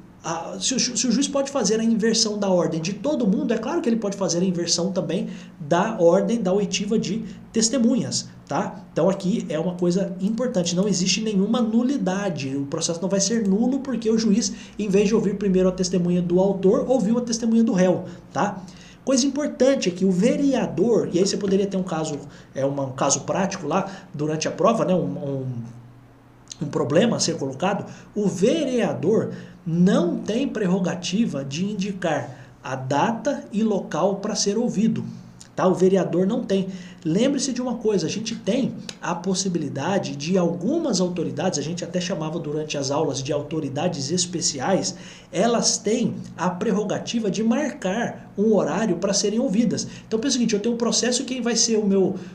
se o juiz pode fazer a inversão da ordem de todo mundo, é claro que ele pode fazer a inversão também da ordem da oitiva de testemunhas, tá? Então aqui é uma coisa importante, não existe nenhuma nulidade, o processo não vai ser nulo porque o juiz, em vez de ouvir primeiro a testemunha do autor, ouviu a testemunha do réu, tá? Coisa importante é que o vereador, e aí você poderia ter um caso prático lá durante a prova, né, um problema a ser colocado, o vereador não tem prerrogativa de indicar a data e local para ser ouvido. Tá? O vereador não tem. Lembre-se de uma coisa, a gente tem a possibilidade de algumas autoridades, a gente até chamava durante as aulas de autoridades especiais, elas têm a prerrogativa de marcar um horário para serem ouvidas. Então pensa o seguinte, eu tenho um processo e quem vai ser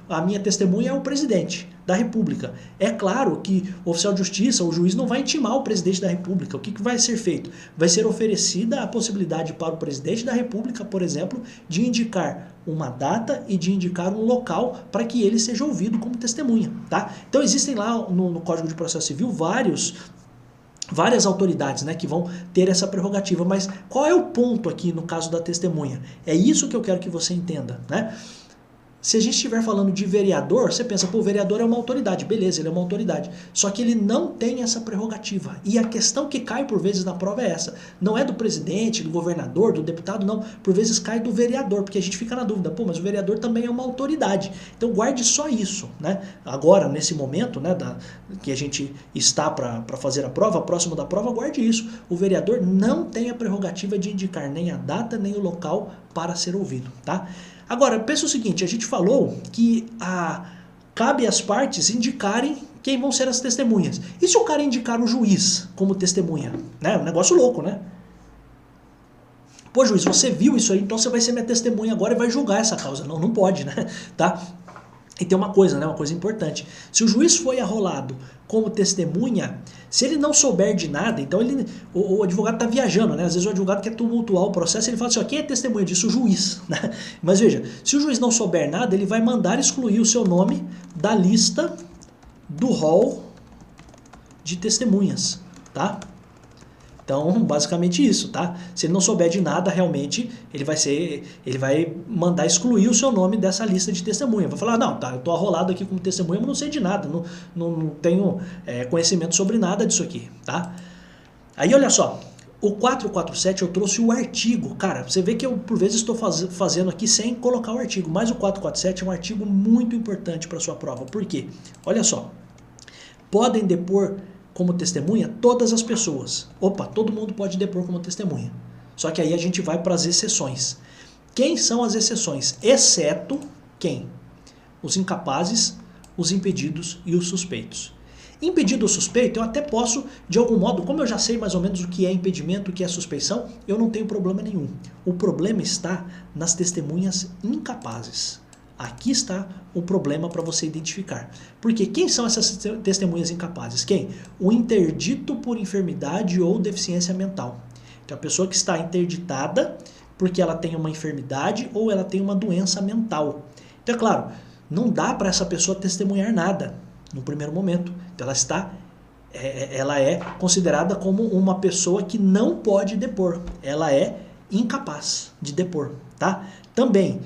a minha testemunha é o presidente da República. É claro que o oficial de justiça, o juiz não vai intimar o presidente da República. O que vai ser feito? Vai ser oferecida a possibilidade para o presidente da República, por exemplo, de indicar uma data e de indicar um local para que ele seja ouvido como testemunha, tá? Então existem lá no Código de Processo Civil várias autoridades, né, que vão ter essa prerrogativa, mas qual é o ponto aqui no caso da testemunha? É isso que eu quero que você entenda, né? Se a gente estiver falando de vereador, você pensa, pô, o vereador é uma autoridade. Beleza, ele é uma autoridade. Só que ele não tem essa prerrogativa. E a questão que cai por vezes na prova é essa. Não é do presidente, do governador, do deputado, não. Por vezes cai do vereador, porque a gente fica na dúvida, pô, mas o vereador também é uma autoridade. Então guarde só isso, né? Agora, nesse momento, né, que a gente está para fazer a prova, próximo da prova, guarde isso. O vereador não tem a prerrogativa de indicar nem a data, nem o local para ser ouvido, tá? Agora, pensa o seguinte, a gente falou que cabe às partes indicarem quem vão ser as testemunhas. E se o cara indicar o juiz como testemunha? Né? Um negócio louco, né? Pô, juiz, você viu isso aí, então você vai ser minha testemunha agora e vai julgar essa causa. Não, não pode, né? Tá? E tem uma coisa, né, uma coisa importante. Se o juiz foi arrolado como testemunha, se ele não souber de nada, então o advogado está viajando, né? Às vezes o advogado quer tumultuar o processo, ele fala assim, ó, quem é testemunha disso? O juiz. Né? Mas veja, se o juiz não souber nada, ele vai mandar excluir o seu nome da lista do rol de testemunhas, tá? Então, basicamente isso, tá? Se ele não souber de nada, realmente, ele vai mandar excluir o seu nome dessa lista de testemunha. Vai falar, não, tá, eu tô arrolado aqui como testemunha, mas não sei de nada, não tenho conhecimento sobre nada disso aqui, tá? Aí, olha só, o 447 eu trouxe o artigo. Cara, você vê que eu, por vezes, estou fazendo aqui sem colocar o artigo, mas o 447 é um artigo muito importante para sua prova. Por quê? Olha só, podem depor como testemunha todas as pessoas. Opa, todo mundo pode depor como testemunha. Só que aí a gente vai para as exceções. Quem são as exceções? Exceto quem? Os incapazes, os impedidos e os suspeitos. Impedido ou suspeito, eu até posso, de algum modo, como eu já sei mais ou menos o que é impedimento, o que é suspeição, eu não tenho problema nenhum. O problema está nas testemunhas incapazes. Aqui está o problema para você identificar. Porque quem são essas testemunhas incapazes? Quem? O interdito por enfermidade ou deficiência mental. Então, a pessoa que está interditada porque ela tem uma enfermidade ou ela tem uma doença mental. Então, é claro, não dá para essa pessoa testemunhar nada no primeiro momento. Então, ela é considerada como uma pessoa que não pode depor. Ela é incapaz de depor, tá? Também,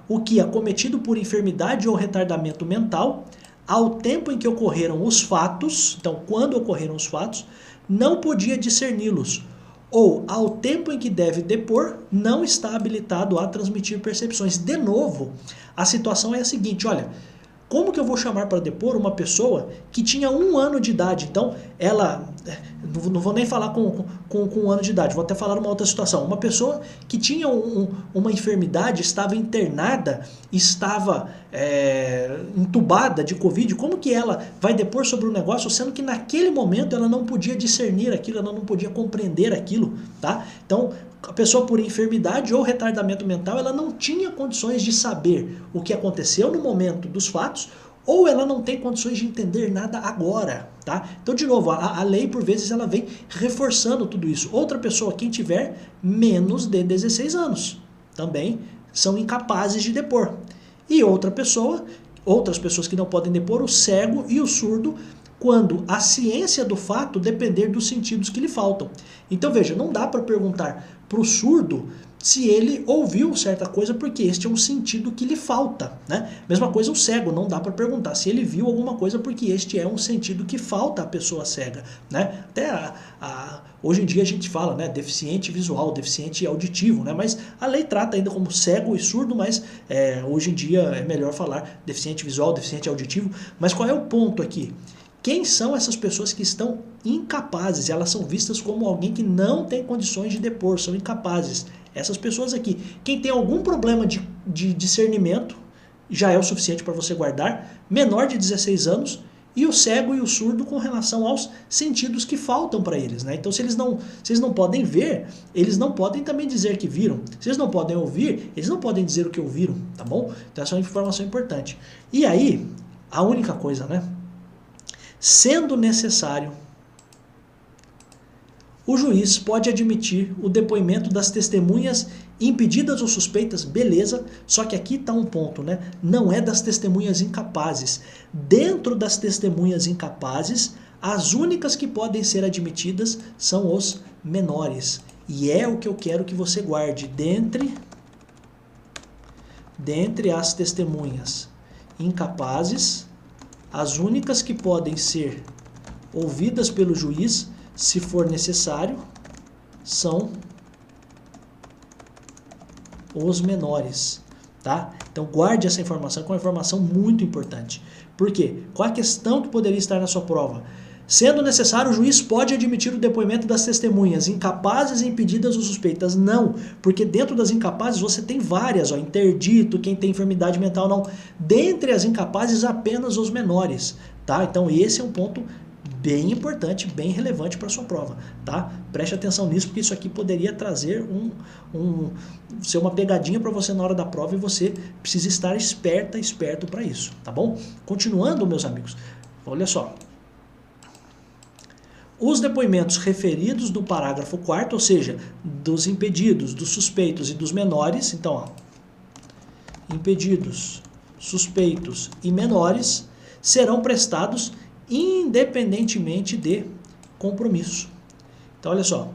o que é cometido por enfermidade ou retardamento mental, ao tempo em que ocorreram os fatos, então quando ocorreram os fatos, não podia discerni-los, ou ao tempo em que deve depor, não está habilitado a transmitir percepções. De novo, a situação é a seguinte, olha, como que eu vou chamar para depor uma pessoa que tinha 1 ano de idade? Então, ela, não vou nem falar com 1 ano de idade, vou até falar uma outra situação. Uma pessoa que tinha uma enfermidade, estava internada, estava entubada de Covid, como que ela vai depor sobre o negócio, sendo que naquele momento ela não podia discernir aquilo, ela não podia compreender aquilo, tá? Então, a pessoa por enfermidade ou retardamento mental, ela não tinha condições de saber o que aconteceu no momento dos fatos, ou ela não tem condições de entender nada agora, tá? Então, de novo, a lei, por vezes, ela vem reforçando tudo isso. Outra pessoa, quem tiver menos de 16 anos, também são incapazes de depor. E outras pessoas que não podem depor, o cego e o surdo, quando a ciência do fato depender dos sentidos que lhe faltam. Então, veja, não dá para perguntar para o surdo se ele ouviu certa coisa, porque este é um sentido que lhe falta, né? Mesma coisa o cego, não dá para perguntar se ele viu alguma coisa, porque este é um sentido que falta à pessoa cega, né? Até hoje em dia a gente fala, né, deficiente visual, deficiente auditivo, né? Mas a lei trata ainda como cego e surdo, mas hoje em dia é melhor falar deficiente visual, deficiente auditivo. Mas qual é o ponto aqui? Quem são essas pessoas que estão incapazes? Elas são vistas como alguém que não tem condições de depor, são incapazes. Essas pessoas aqui. Quem tem algum problema de discernimento, já é o suficiente para você guardar, menor de 16 anos, e o cego e o surdo com relação aos sentidos que faltam para eles, né? Então, se eles não podem ver, eles não podem também dizer que viram. Se eles não podem ouvir, eles não podem dizer o que ouviram, tá bom? Então, essa é uma informação importante. E aí, a única coisa, né? Sendo necessário, o juiz pode admitir o depoimento das testemunhas impedidas ou suspeitas, beleza, só que aqui está um ponto, né? Não é das testemunhas incapazes. Dentro das testemunhas incapazes, as únicas que podem ser admitidas são os menores. E é o que eu quero que você guarde. Dentre as testemunhas incapazes, as únicas que podem ser ouvidas pelo juiz, se for necessário, são os menores, tá? Então guarde essa informação, que é uma informação muito importante. Por quê? Qual a questão que poderia estar na sua prova? Sendo necessário, o juiz pode admitir o depoimento das testemunhas incapazes, impedidas ou suspeitas? Não, porque dentro das incapazes você tem várias, ó, interdito, quem tem enfermidade mental não. Dentre as incapazes, apenas os menores, tá? Então esse é um ponto bem importante, bem relevante para a sua prova, tá? Preste atenção nisso, porque isso aqui poderia trazer ser uma pegadinha para você na hora da prova e você precisa estar esperto para isso, tá bom? Continuando, meus amigos, olha só. Os depoimentos referidos no parágrafo 4º, ou seja, dos impedidos, dos suspeitos e dos menores, então, ó, impedidos, suspeitos e menores, serão prestados independentemente de compromisso. Então, olha só,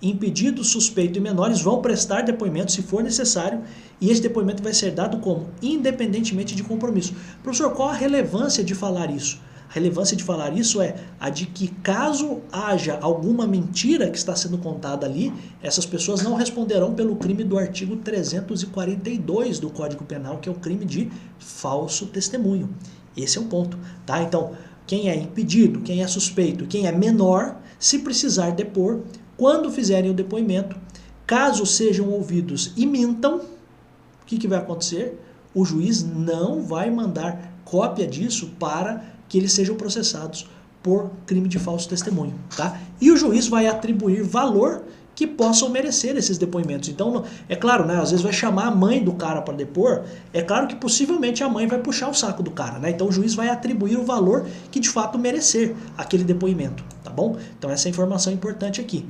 impedidos, suspeito e menores vão prestar depoimento se for necessário e esse depoimento vai ser dado como independentemente de compromisso. Professor, qual a relevância de falar isso? A relevância de falar isso é a de que caso haja alguma mentira que está sendo contada ali, essas pessoas não responderão pelo crime do artigo 342 do Código Penal, que é o crime de falso testemunho. Esse é o ponto, tá? Então, quem é impedido, quem é suspeito, quem é menor, se precisar depor, quando fizerem o depoimento, caso sejam ouvidos e mintam, o que vai acontecer? O juiz não vai mandar cópia disso para que eles sejam processados por crime de falso testemunho, tá? E o juiz vai atribuir valor que possam merecer esses depoimentos. Então, é claro, né? Às vezes vai chamar a mãe do cara para depor, é claro que possivelmente a mãe vai puxar o saco do cara, né? Então o juiz vai atribuir o valor que de fato merecer aquele depoimento, tá bom? Então essa é a informação importante aqui.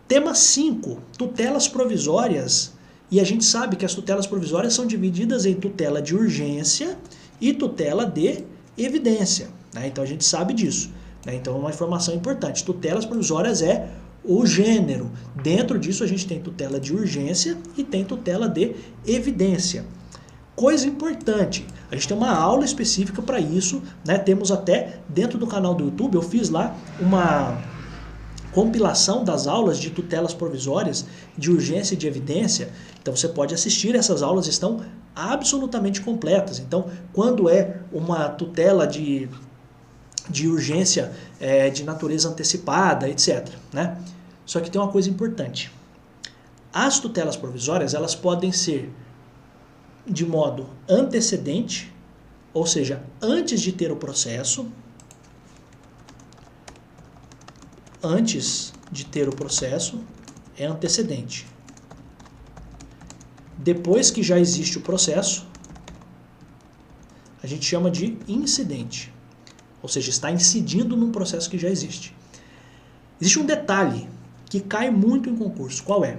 Tema 5, tutelas provisórias. E a gente sabe que as tutelas provisórias são divididas em tutela de urgência e tutela de evidência, né? Então a gente sabe disso, né? Então é uma informação importante. Tutelas provisórias é o gênero. Dentro disso a gente tem tutela de urgência e tem tutela de evidência. Coisa importante, a gente tem uma aula específica para isso, né? Temos até dentro do canal do YouTube, eu fiz lá uma compilação das aulas de tutelas provisórias, de urgência e de evidência. Então você pode assistir, essas aulas estão absolutamente completas. Então, quando é uma tutela de urgência de natureza antecipada, etc., né? Só que tem uma coisa importante. As tutelas provisórias, elas podem ser de modo antecedente, ou seja, antes de ter o processo, é antecedente. Depois que já existe o processo, a gente chama de incidente. Ou seja, está incidindo num processo que já existe. Existe um detalhe que cai muito em concurso. Qual é?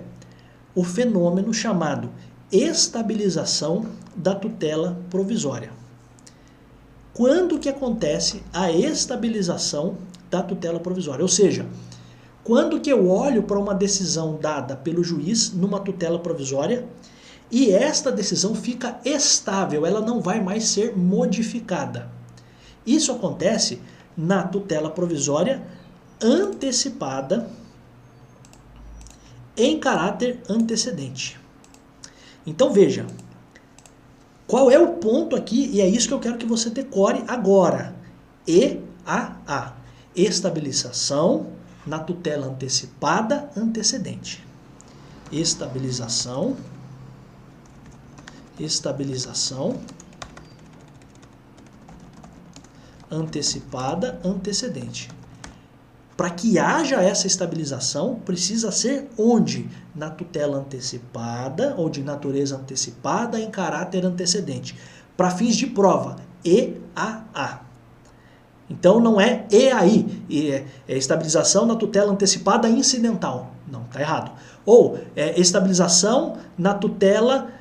O fenômeno chamado estabilização da tutela provisória. Quando que acontece a estabilização da tutela provisória? Ou seja, quando que eu olho para uma decisão dada pelo juiz numa tutela provisória e esta decisão fica estável, ela não vai mais ser modificada. Isso acontece na tutela provisória antecipada em caráter antecedente. Então veja, qual é o ponto aqui, e é isso que eu quero que você decore agora. EAA, estabilização na tutela antecipada antecedente. Estabilização antecipada antecedente. Para que haja essa estabilização, precisa ser onde? Na tutela antecipada ou de natureza antecipada em caráter antecedente. Para fins de prova, EAA. Então não é EAI, é estabilização na tutela antecipada incidental. Não, está errado. Ou estabilização na tutela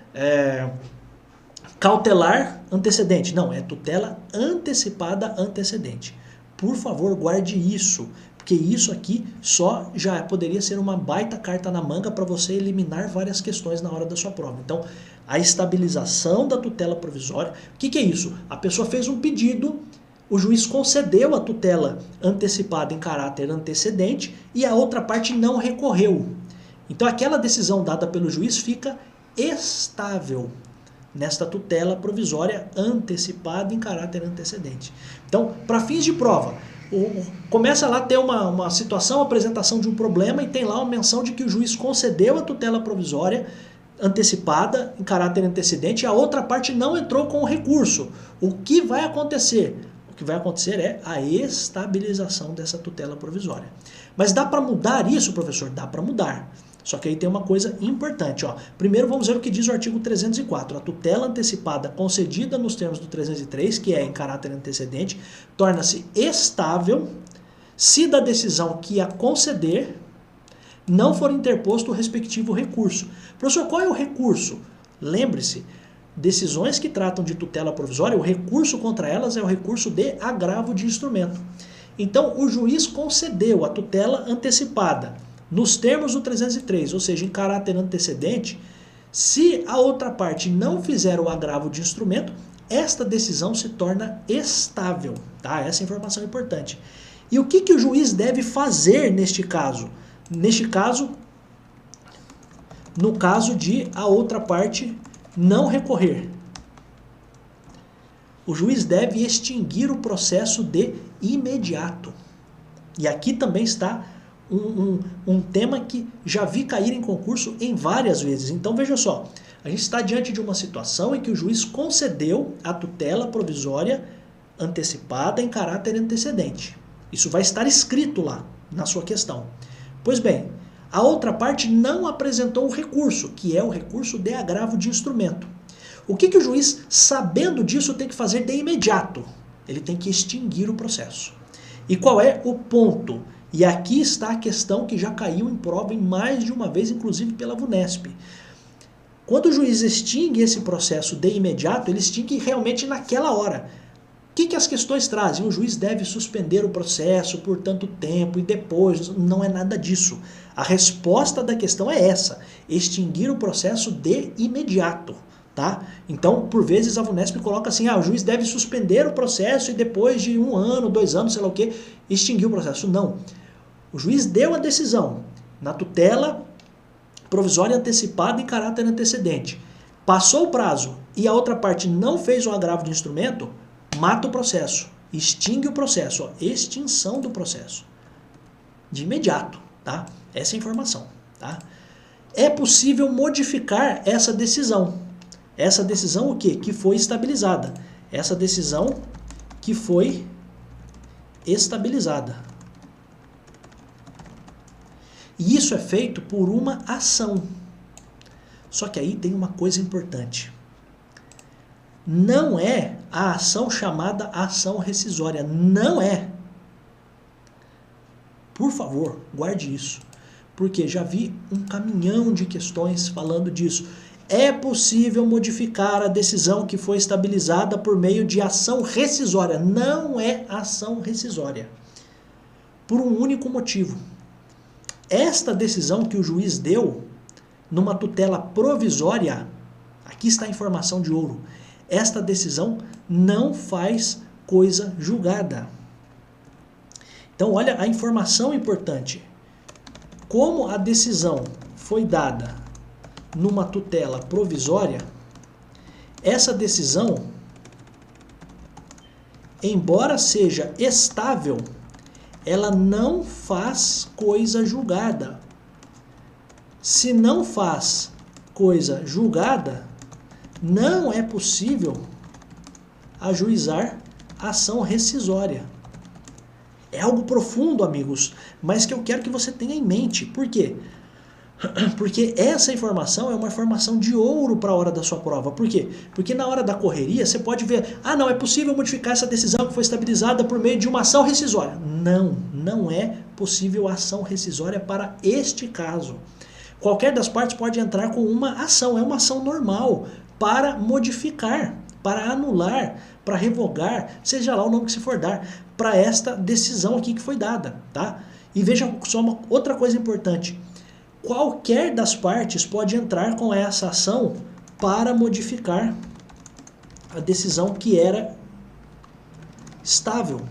cautelar antecedente. Não, é tutela antecipada antecedente. Por favor, guarde isso, porque isso aqui só já poderia ser uma baita carta na manga para você eliminar várias questões na hora da sua prova. Então, a estabilização da tutela provisória, o que é isso? A pessoa fez um pedido, o juiz concedeu a tutela antecipada em caráter antecedente e a outra parte não recorreu. Então, aquela decisão dada pelo juiz fica estável nesta tutela provisória antecipada em caráter antecedente. Então, para fins de prova, começa lá a ter uma situação, apresentação de um problema e tem lá uma menção de que o juiz concedeu a tutela provisória antecipada em caráter antecedente e a outra parte não entrou com o recurso. O que vai acontecer? que vai acontecer é a estabilização dessa tutela provisória. Mas dá para mudar isso, professor? Dá para mudar. Só que aí tem uma coisa importante. Ó. Primeiro vamos ver o que diz o artigo 304. A tutela antecipada concedida nos termos do 303, que é em caráter antecedente, torna-se estável se da decisão que a conceder não for interposto o respectivo recurso. Professor, qual é o recurso? Lembre-se, decisões que tratam de tutela provisória, o recurso contra elas é o recurso de agravo de instrumento. Então, o juiz concedeu a tutela antecipada nos termos do 303, ou seja, em caráter antecedente. Se a outra parte não fizer o agravo de instrumento, esta decisão se torna estável. Tá? Essa informação é importante. E o que o juiz deve fazer neste caso? Neste caso, no caso de a outra parte não recorrer, o juiz deve extinguir o processo de imediato. E aqui também está um tema que já vi cair em concurso em várias vezes. Então veja só, a gente está diante de uma situação em que o juiz concedeu a tutela provisória antecipada em caráter antecedente. Isso vai estar escrito lá na sua questão. Pois bem, a outra parte não apresentou o recurso, que é o recurso de agravo de instrumento. O que o juiz, sabendo disso, tem que fazer de imediato? Ele tem que extinguir o processo. E qual é o ponto? E aqui está a questão que já caiu em prova em mais de uma vez, inclusive pela VUNESP. Quando o juiz extingue esse processo de imediato, ele extingue realmente naquela hora. O que as questões trazem? O juiz deve suspender o processo por tanto tempo e depois. Não é nada disso. A resposta da questão é essa: extinguir o processo de imediato. Tá? Então, por vezes a VUNESP coloca assim, o juiz deve suspender o processo e depois de 1 ano, 2 anos, sei lá o que, extinguir o processo. Não. O juiz deu a decisão na tutela provisória antecipada em caráter antecedente. Passou o prazo e a outra parte não fez o agravo de instrumento, mata o processo, extingue o processo, ó, extinção do processo. De imediato, tá? Essa é a informação, tá? É possível modificar essa decisão. Essa decisão o quê? Que foi estabilizada. Essa decisão que foi estabilizada. E isso é feito por uma ação. Só que aí tem uma coisa importante. Não é a ação chamada ação rescisória. Não é. Por favor, guarde isso. Porque já vi um caminhão de questões falando disso. É possível modificar a decisão que foi estabilizada por meio de ação rescisória. Não é ação rescisória. Por um único motivo. Esta decisão que o juiz deu numa tutela provisória, aqui está a informação de ouro, esta decisão não faz coisa julgada. Então olha a informação importante. Como a decisão foi dada numa tutela provisória, essa decisão, embora seja estável, ela não faz coisa julgada. Se não faz coisa julgada, não é possível ajuizar ação rescisória. É algo profundo, amigos, mas que eu quero que você tenha em mente. Por quê? Porque essa informação é uma informação de ouro para a hora da sua prova. Por quê? Porque na hora da correria você pode ver, não, é possível modificar essa decisão que foi estabilizada por meio de uma ação rescisória. Não, não é possível ação rescisória para este caso. Qualquer das partes pode entrar com uma ação, é uma ação normal para modificar, para anular, para revogar, seja lá o nome que se for dar, para esta decisão aqui que foi dada, tá? E veja só uma outra coisa importante. Qualquer das partes pode entrar com essa ação para modificar a decisão que era estável.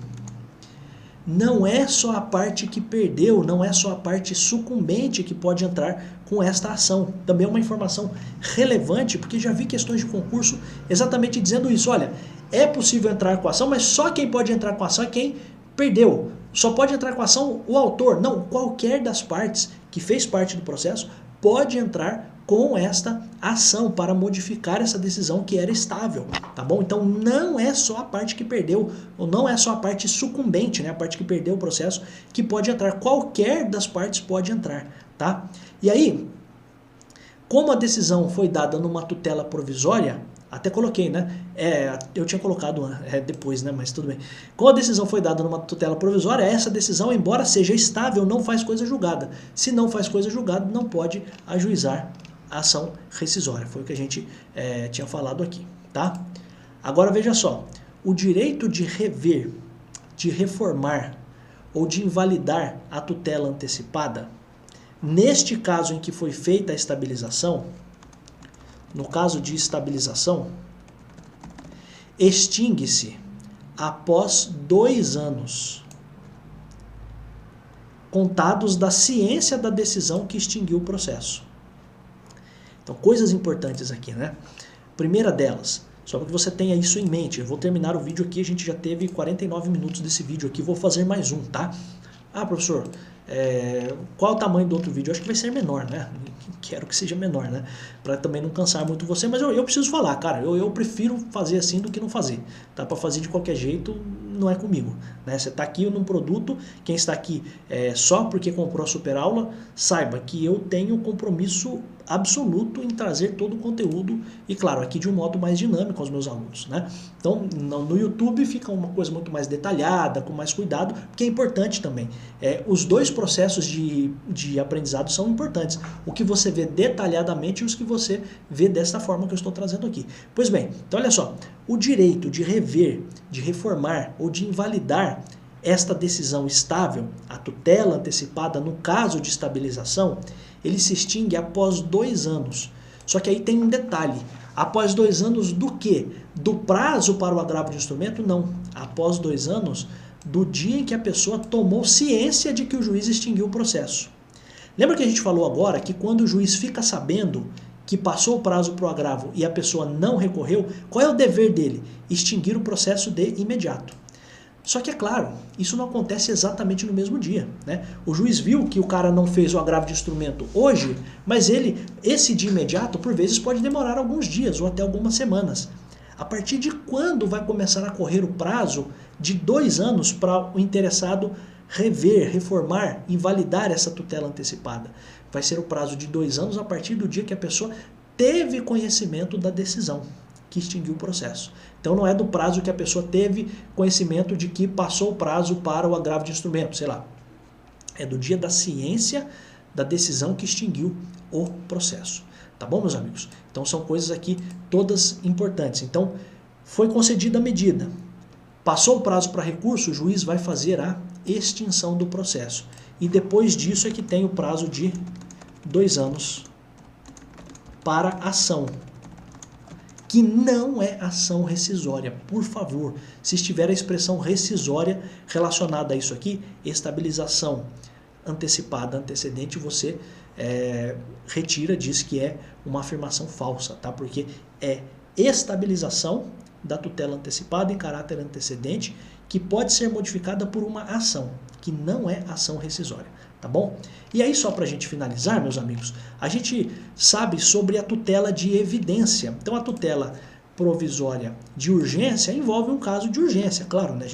Não é só a parte que perdeu, não é só a parte sucumbente que pode entrar com esta ação. Também é uma informação relevante, porque já vi questões de concurso exatamente dizendo isso. Olha, é possível entrar com a ação, mas só quem pode entrar com a ação é quem perdeu. Só pode entrar com a ação o autor. Não, qualquer das partes que fez parte do processo pode entrar com esta ação para modificar essa decisão que era estável, tá bom? Então não é só a parte que perdeu, ou não é só a parte sucumbente, né? A parte que perdeu o processo que pode entrar, qualquer das partes pode entrar, tá? E aí, como a decisão foi dada numa tutela provisória, até coloquei, né? Eu tinha colocado depois, né? Mas tudo bem. Como a decisão foi dada numa tutela provisória, essa decisão, embora seja estável, não faz coisa julgada. Se não faz coisa julgada, não pode ajuizar a ação rescisória. Foi o que a gente tinha falado aqui, tá? Agora veja só, o direito de rever, de reformar ou de invalidar a tutela antecipada, neste caso em que foi feita a estabilização, no caso de estabilização, extingue-se após 2 anos, contados da ciência da decisão que extinguiu o processo. Então, coisas importantes aqui, né? Primeira delas, só para que você tenha isso em mente, eu vou terminar o vídeo aqui, a gente já teve 49 minutos desse vídeo aqui, vou fazer mais um, tá? Ah, professor, qual é o tamanho do outro vídeo? Eu acho que vai ser menor, né? Quero que seja menor, né? Para também não cansar muito você, mas eu preciso falar, cara, eu prefiro fazer assim do que não fazer, tá? Para fazer de qualquer jeito não é comigo, né? Você está aqui num produto, quem está aqui só porque comprou a Super Aula, saiba que eu tenho compromisso absoluto em trazer todo o conteúdo e, claro, aqui de um modo mais dinâmico aos meus alunos, né? Então, no YouTube fica uma coisa muito mais detalhada, com mais cuidado, porque é importante também. Os dois processos de aprendizado são importantes. O que você vê detalhadamente e os que você vê desta forma que eu estou trazendo aqui. Pois bem, então olha só, o direito de rever, de reformar ou de invalidar esta decisão estável, a tutela antecipada no caso de estabilização, ele se extingue após 2 anos. Só que aí tem um detalhe. Após 2 anos do quê? Do prazo para o agravo de instrumento? Não. Após 2 anos do dia em que a pessoa tomou ciência de que o juiz extinguiu o processo. Lembra que a gente falou agora que quando o juiz fica sabendo que passou o prazo para o agravo e a pessoa não recorreu, qual é o dever dele? Extinguir o processo de imediato. Só que é claro, isso não acontece exatamente no mesmo dia, né? O juiz viu que o cara não fez o agravo de instrumento hoje, mas esse de imediato, por vezes, pode demorar alguns dias ou até algumas semanas. A partir de quando vai começar a correr o prazo de 2 anos para o interessado rever, reformar, invalidar essa tutela antecipada? Vai ser o prazo de 2 anos a partir do dia que a pessoa teve conhecimento da decisão que extinguiu o processo. Então não é do prazo que a pessoa teve conhecimento de que passou o prazo para o agravo de instrumento, sei lá. É do dia da ciência da decisão que extinguiu o processo. Tá bom, meus amigos? Então são coisas aqui todas importantes. Então foi concedida a medida. Passou o prazo para recurso, o juiz vai fazer a extinção do processo. E depois disso é que tem o prazo de 2 anos para ação, que não é ação rescisória. Por favor, se estiver a expressão rescisória relacionada a isso aqui, estabilização antecipada, antecedente, você retira, diz que é uma afirmação falsa, tá? Porque é estabilização da tutela antecipada em caráter antecedente que pode ser modificada por uma ação, que não é ação rescisória, tá bom? E aí, só para a gente finalizar, meus amigos, a gente sabe sobre a tutela de evidência. Então, a tutela provisória de urgência envolve um caso de urgência, claro, né?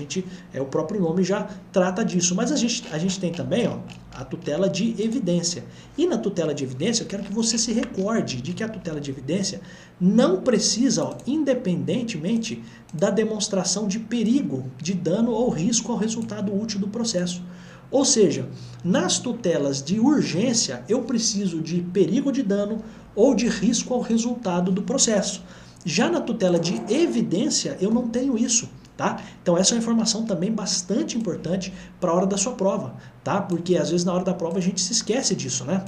O próprio nome já trata disso, mas a gente tem também, ó, a tutela de evidência. E na tutela de evidência, eu quero que você se recorde de que a tutela de evidência não precisa, ó, independentemente da demonstração de perigo, de dano ou risco ao resultado útil do processo. Ou seja, nas tutelas de urgência, eu preciso de perigo de dano ou de risco ao resultado do processo. Já na tutela de evidência, eu não tenho isso, tá? Então essa é uma informação também bastante importante para a hora da sua prova, tá? Porque às vezes na hora da prova a gente se esquece disso, né?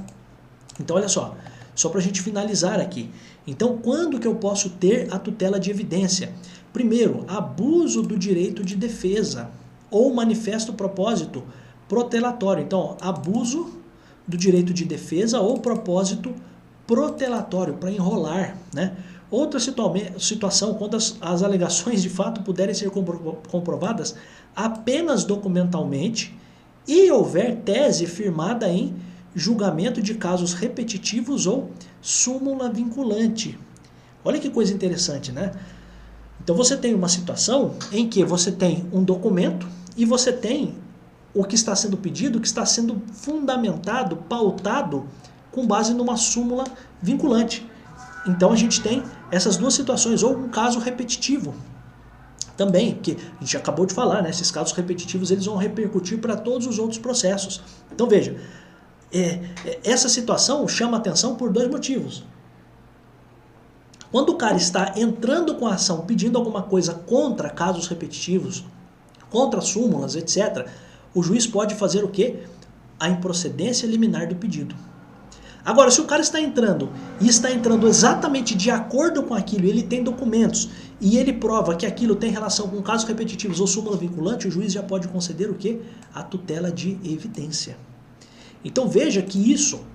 Então olha só para a gente finalizar aqui. Então quando que eu posso ter a tutela de evidência? Primeiro, abuso do direito de defesa ou manifesto propósito protelatório. Então, abuso do direito de defesa ou propósito protelatório, para enrolar, né? Outra situação, quando as alegações de fato puderem ser comprovadas apenas documentalmente e houver tese firmada em julgamento de casos repetitivos ou súmula vinculante. Olha que coisa interessante, né? Então você tem uma situação em que você tem um documento e você tem o que está sendo pedido, que está sendo fundamentado, pautado com base numa súmula vinculante. Então a gente tem essas duas situações, ou um caso repetitivo também, porque a gente acabou de falar, né? Esses casos repetitivos eles vão repercutir para todos os outros processos. Então veja, essa situação chama atenção por dois motivos. Quando o cara está entrando com a ação pedindo alguma coisa contra casos repetitivos, contra súmulas, etc., o juiz pode fazer o quê? A improcedência liminar do pedido. Agora, se o cara está entrando e está entrando exatamente de acordo com aquilo, ele tem documentos e ele prova que aquilo tem relação com casos repetitivos ou súmula vinculante, o juiz já pode conceder o quê? A tutela de evidência. Então veja que isso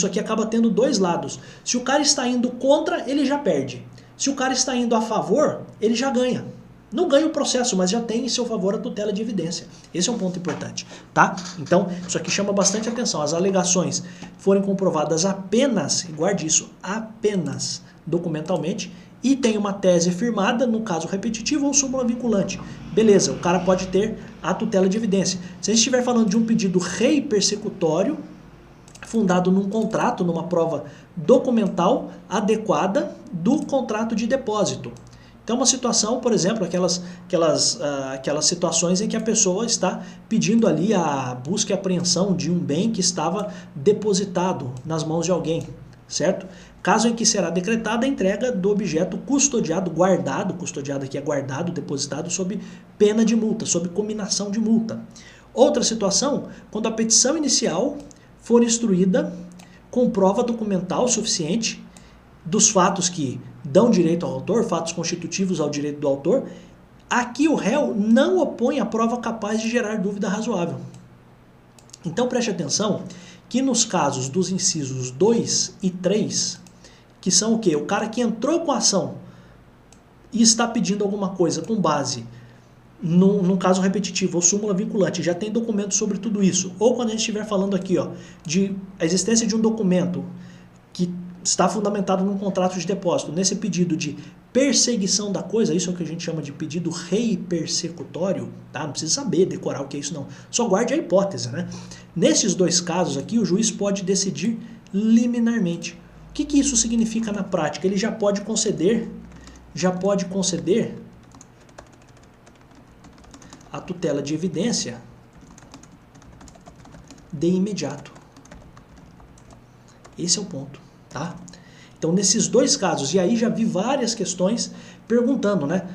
aqui acaba tendo dois lados. Se o cara está indo contra, ele já perde. Se o cara está indo a favor, ele já ganha. Não ganha o processo, mas já tem em seu favor a tutela de evidência. Esse é um ponto importante, tá? Então, isso aqui chama bastante atenção. As alegações forem comprovadas apenas, guarde isso, apenas documentalmente, e tem uma tese firmada, no caso repetitivo ou súmula vinculante. Beleza, o cara pode ter a tutela de evidência. Se a gente estiver falando de um pedido rei persecutório, fundado num contrato, numa prova documental adequada do contrato de depósito. Então, uma situação, por exemplo, aquelas situações em que a pessoa está pedindo ali a busca e apreensão de um bem que estava depositado nas mãos de alguém, certo? Caso em que será decretada a entrega do objeto custodiado, guardado, custodiado aqui é guardado, depositado, sob pena de multa, sob cominação de multa. Outra situação, quando a petição inicial for instruída com prova documental suficiente dos fatos que dão direito ao autor, fatos constitutivos ao direito do autor, aqui o réu não opõe a prova capaz de gerar dúvida razoável. Então preste atenção que nos casos dos incisos 2 e 3, que são o quê? O cara que entrou com a ação e está pedindo alguma coisa com base num caso repetitivo ou súmula vinculante, já tem documento sobre tudo isso. Ou quando a gente estiver falando aqui, ó, de a existência de um documento que está fundamentado num contrato de depósito, nesse pedido de perseguição da coisa, isso é o que a gente chama de pedido rei persecutório, tá? Não precisa saber, decorar o que é isso não. Só guarde a hipótese, né? Nesses dois casos aqui, o juiz pode decidir liminarmente. O que isso significa na prática? Ele já pode conceder a tutela de evidência de imediato. Esse é o ponto, tá? Então, nesses dois casos, e aí já vi várias questões perguntando, né,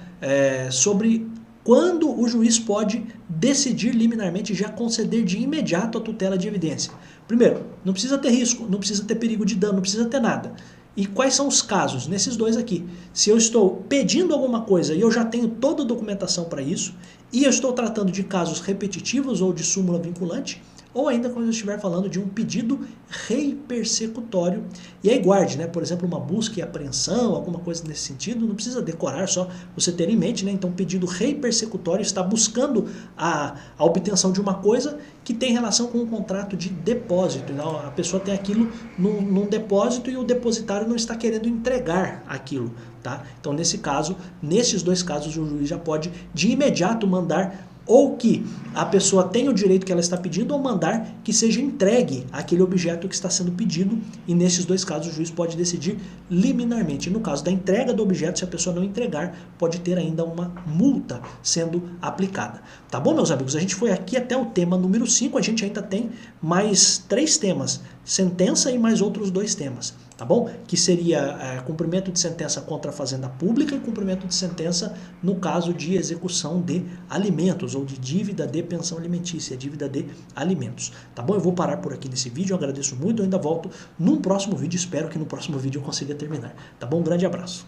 sobre quando o juiz pode decidir liminarmente, já conceder de imediato a tutela de evidência. Primeiro, não precisa ter risco, não precisa ter perigo de dano, não precisa ter nada. E quais são os casos? Nesses dois aqui. Se eu estou pedindo alguma coisa e eu já tenho toda a documentação para isso, e eu estou tratando de casos repetitivos ou de súmula vinculante, ou ainda quando eu estiver falando de um pedido rei persecutório. E aí guarde, né? Por exemplo, uma busca e apreensão, alguma coisa nesse sentido, não precisa decorar, só você ter em mente, né? Então, pedido rei persecutório está buscando a obtenção de uma coisa que tem relação com um contrato de depósito. Então, a pessoa tem aquilo num depósito e o depositário não está querendo entregar aquilo, tá? Então, nesses dois casos, o juiz já pode de imediato mandar ou que a pessoa tenha o direito que ela está pedindo, ou mandar que seja entregue aquele objeto que está sendo pedido, e nesses dois casos o juiz pode decidir liminarmente. No caso da entrega do objeto, se a pessoa não entregar, pode ter ainda uma multa sendo aplicada. Tá bom, meus amigos? A gente foi aqui até o tema número 5, a gente ainda tem mais 3 temas, sentença e mais outros 2 temas, tá bom? Que seria cumprimento de sentença contra a fazenda pública e cumprimento de sentença no caso de execução de alimentos ou de dívida de pensão alimentícia, dívida de alimentos, tá bom? Eu vou parar por aqui nesse vídeo, eu agradeço muito, eu ainda volto num próximo vídeo, espero que no próximo vídeo eu consiga terminar, tá bom? Um grande abraço.